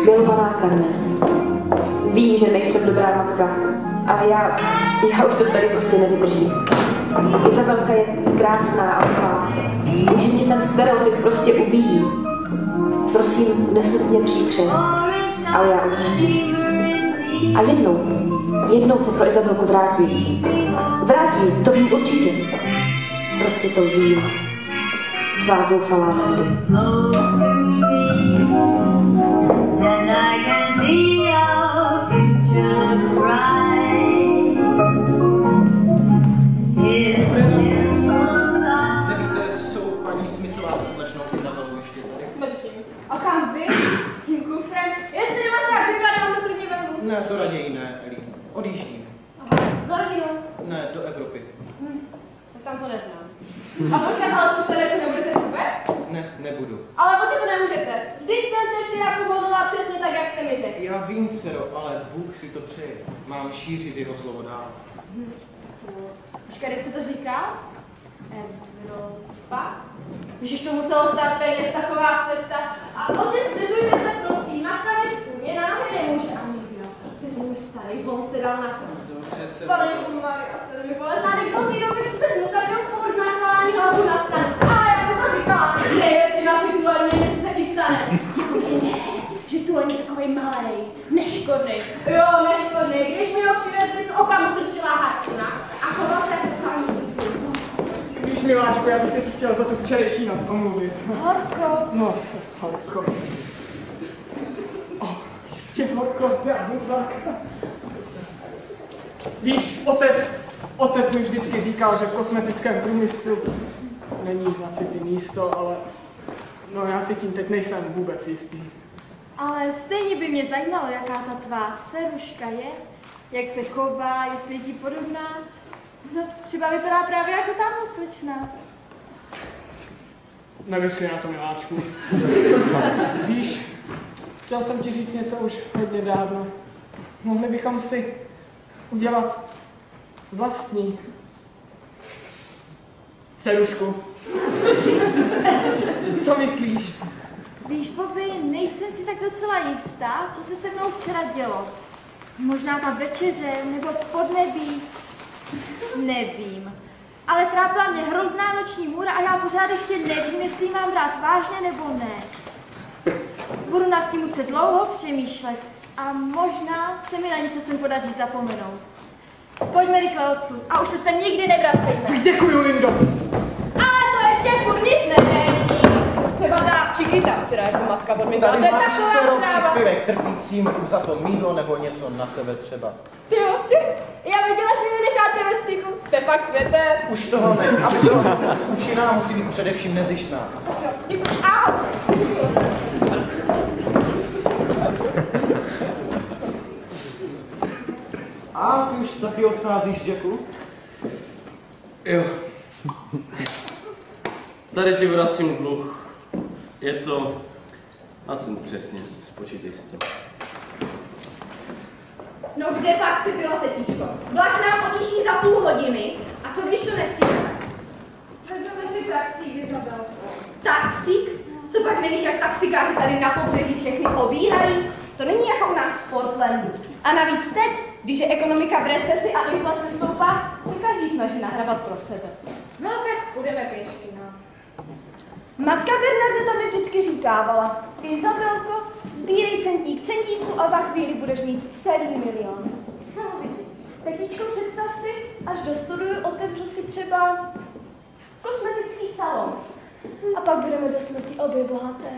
Milovaná Carmen, vím, že nejsem dobrá matka, ale já už to tady prostě nevydržím. Izabelka je krásná a milá, jenže mě ten stereotyp prostě ubíjí. Prosím, nesuď mě příkře, ale já odjíždím. A jednou se pro Izabelku vrátím. Vrátím, to vím určitě. Prostě to vím. Tvá zoufalá Mandy.
And I can see our future bright.
Nevíte, jsou paní Smithová se slečnou Izabelou ještě tady?
Mlčím. A kam vy? S tím kufrem? Jestli nemáte jak vypadat, vám to klidně vezmu.
Ne, to raději ne, Eli. Odjíždím.
Aha, za rodinu.
Ne, do Evropy.
Tak tam to neznám. A počkat, ale to se nebudete vůbec?
Ne, nebudu.
Ale počkat to nemůžete. Vždyť jsem se včera povolila přesně tak, jak jste mi řekl.
Já vím, dcero, ale Bůh si to přeje. Mám šířit jeho slovo dál.
Počkat, jak jste to říkal? Evropa? Ježiš, to muselo stát peněz, taková cesta. A oče, slibujte se, prosím, matka mi způmě, námi nemůže. A nikdo. Ten můj starý zvon se dal na to.
Dobře, dcero.
Pane Maria, se mi bolestná, tak do té doby se znukačil furt naklání hlavu na stranu. A jak to říkala, největší na ty tuleně, něco se vystane. Jakože ne, že tuleň je takovej malej, neškodnej. Jo, neškodnej, když mi ho přivezli z oka, mu trčila harpuna a choval se jako skalní.
Víš, miláčku, já bych se ti chtěl za tu včerejší noc omluvit.
Horko.
No, horko. Jistě horko, já budu tak. Víš, otec mi vždycky říkal, že v kosmetickém průmyslu není na city místo, ale no já si tím teď nejsem vůbec jistý.
Ale stejně by mě zajímalo, jaká ta tvá dceruška je, jak se chová, jestli je ti podobná. No, třeba vypadá právě jako tamhle slečna.
Nevysuj na to, miláčku. Víš, chtěl jsem ti říct něco už hodně dávno. Mohli bychom si udělat vlastní dcerušku. Co myslíš?
Víš, Bobby, nejsem si tak docela jistá, co se se mnou včera dělo. Možná ta večeře, nebo podnebí. Nevím. Ale trápila mě hrozná noční můra a já pořád ještě nevím, jestli ji mám brát vážně nebo ne. Budu nad tím muset dlouho přemýšlet a možná se mi na ní časem podaří zapomenout. Pojďme rychle odsud a už se sem nikdy nevracejme.
Děkuju, Lindo.
Ale to ještě furt nic nevědí. Třeba ta Chiquita, která jako matka podmínka.
Tady máš sero příspěvek trpícím za to mýdlo nebo něco na sebe třeba.
Ty oči, já viděla, že mě necháte ve stychu. Jste fakt světec.
Už toho ne. Aby to moc účinná, musí být především nezištná.
Děkuji. Au!
A ty už taky odcházíš, Jacku?
Jo. Tady ti vracím dluh. Je to na cenu přesně, spočítej si to.
No kde pak si byla, tetičko? Vlak nám odjíždí za půl hodiny. A co když to nestihneme? Vezmeme si taxík, Izabelko. Taxík? Co pak nevíš, jak taxikáři tady na pobřeží všechny obírají? To není jako u nás v Portlandu. A navíc teď, když je ekonomika v recesi a inflace stoupá, se každý snaží nahrabat pro sebe. No tak půjdeme pěšky, no.
Matka Bernadeta mi vždycky říkávala, Izabelko, sbírej centík centíku a za chvíli budeš mít celý milion. No, tetičko, představ si, až dostuduju, otevřu si třeba kosmetický salon. A pak budeme do smrti obě bohaté.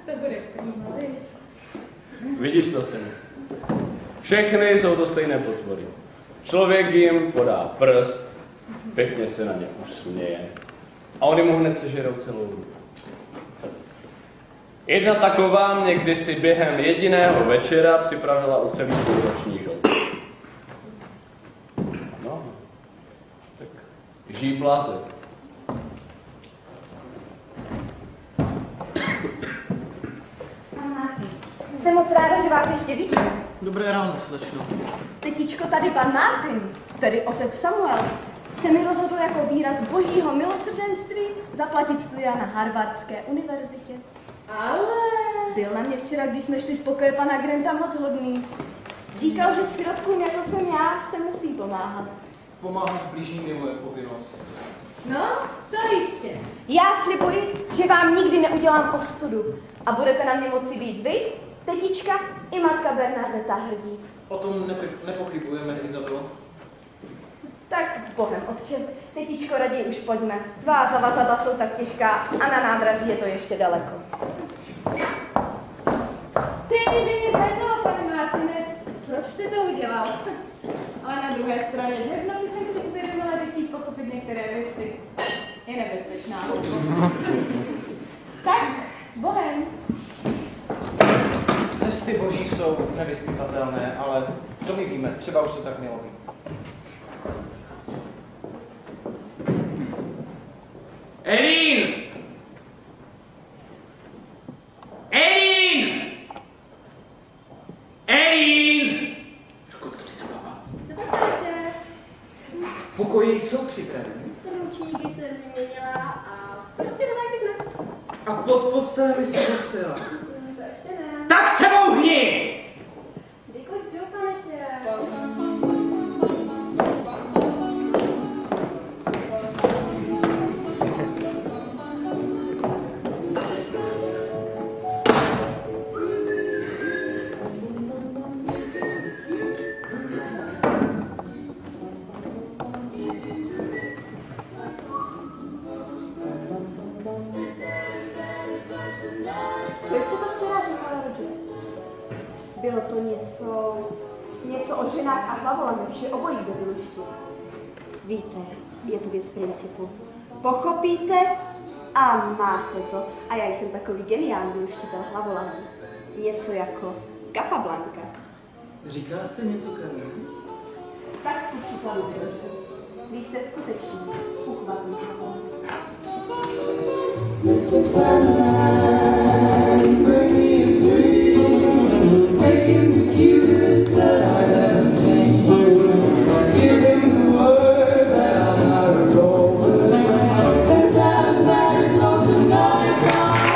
To bude prýma, viď?
Vidíš to, synu? Všechny jsou to stejné potvory. Člověk jim podá prst, pěkně se na ně usměje a oni mu hned sežerou celou ruku. Jedna taková mě kdysi během jediného večera připravila o celý půlroční žolt. No, tak žijí bláze.
Jsem moc ráda, že vás ještě vidím.
Dobré ráno, slečno.
Tetičko, tady pan Martin, tedy otec Samuel, se mi rozhodl jako výraz božího milosrdenství zaplatit studia na Harvardské univerzitě.
Ale...
Byl na mě včera, když jsme šli z pokoje pana Granta, moc hodný. Říkal, že sirotkům, jako jsem já, se musí pomáhat.
Pomáhat blížním je moje povinnost.
No, to jistě.
Já slibuji, že vám nikdy neudělám ostudu a budete na mě moci být vy, tetička i matka Bernadeta hrdí.
O tom nepochybujeme, Izabelo.
Tak s Bohem, otče, tetičko, raději už pojďme. Tvá zavazadla jsou tak těžká a na nádraží je to ještě daleko.
Stejně by mě zajímalo, pane Martine, proč jste to udělal? Ale na druhé straně, dnes v noci jsem si uvědomila, že chtít pochopit některé věci je nebezpečná hloupost. Tak, s Bohem.
Cesty boží jsou nevyzpytatelné, ale co my víme, třeba už to tak mělo být.
Elín! Elín! Elín!
Co to takže?
Pokoje jsou připraveny.
Ručníky jsem vyměnila a prostě nemáte znak.
A pod postelemi se popsala.
To ještě ne.
Tak se mouhni!
Děkuji, jdu, pane šéf. Co jste to včera říkala, Roger? Bylo to něco o ženách a hlavolamech, že obojí by bylo štěstí. Víte, je to věc principu. Pochopíte a máte to. A já jsem takový geniální uštitel hlavolamů. Něco jako Capablanca.
Říkala jste něco, Karmen?
Tak učitelů, Roger. Vy jste skutečný uchvatný hlavolam.
Mr. Sandman, bring me a dream. Make him the cutest that I've ever seen. Give him the word that I'm not a rover. And tell him that it's not tonight time.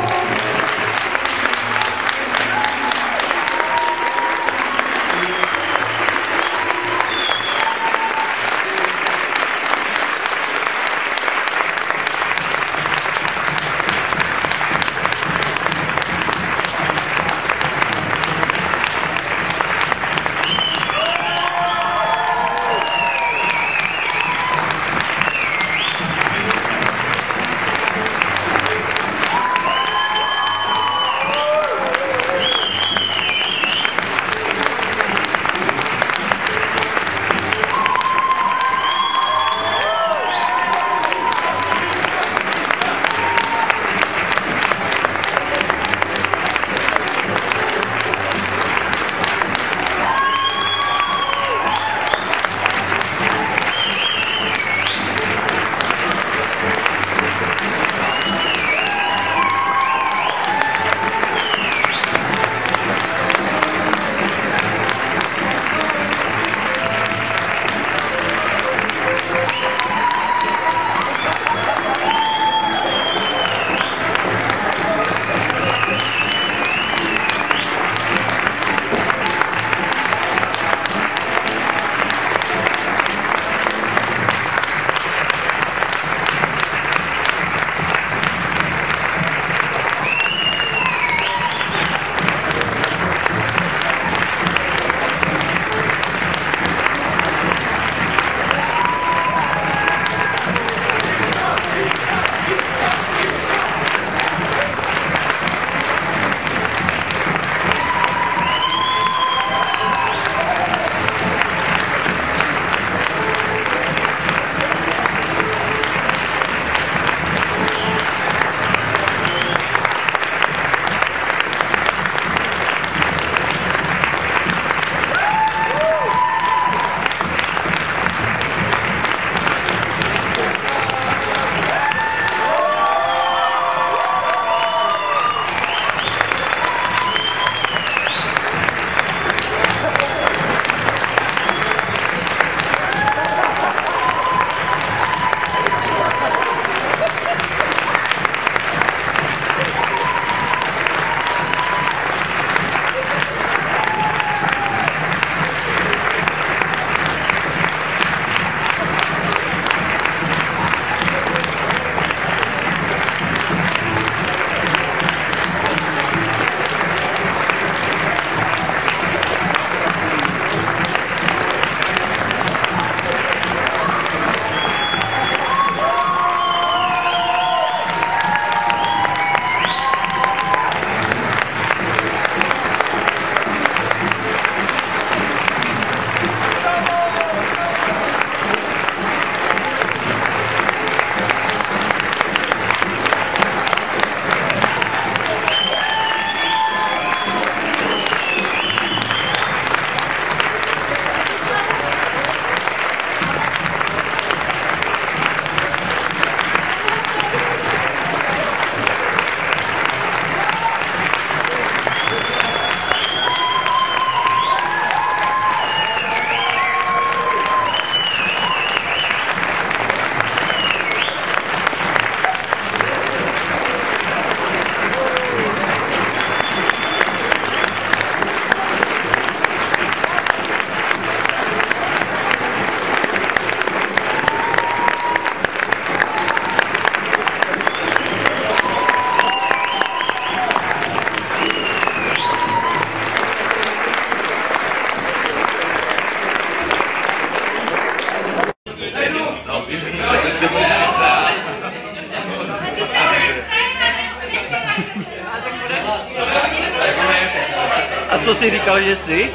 A co jsi říkal, že jsi?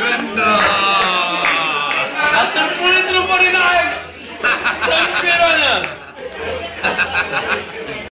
Venda! Já jsem půl litru vody na ex! Jsem piranha!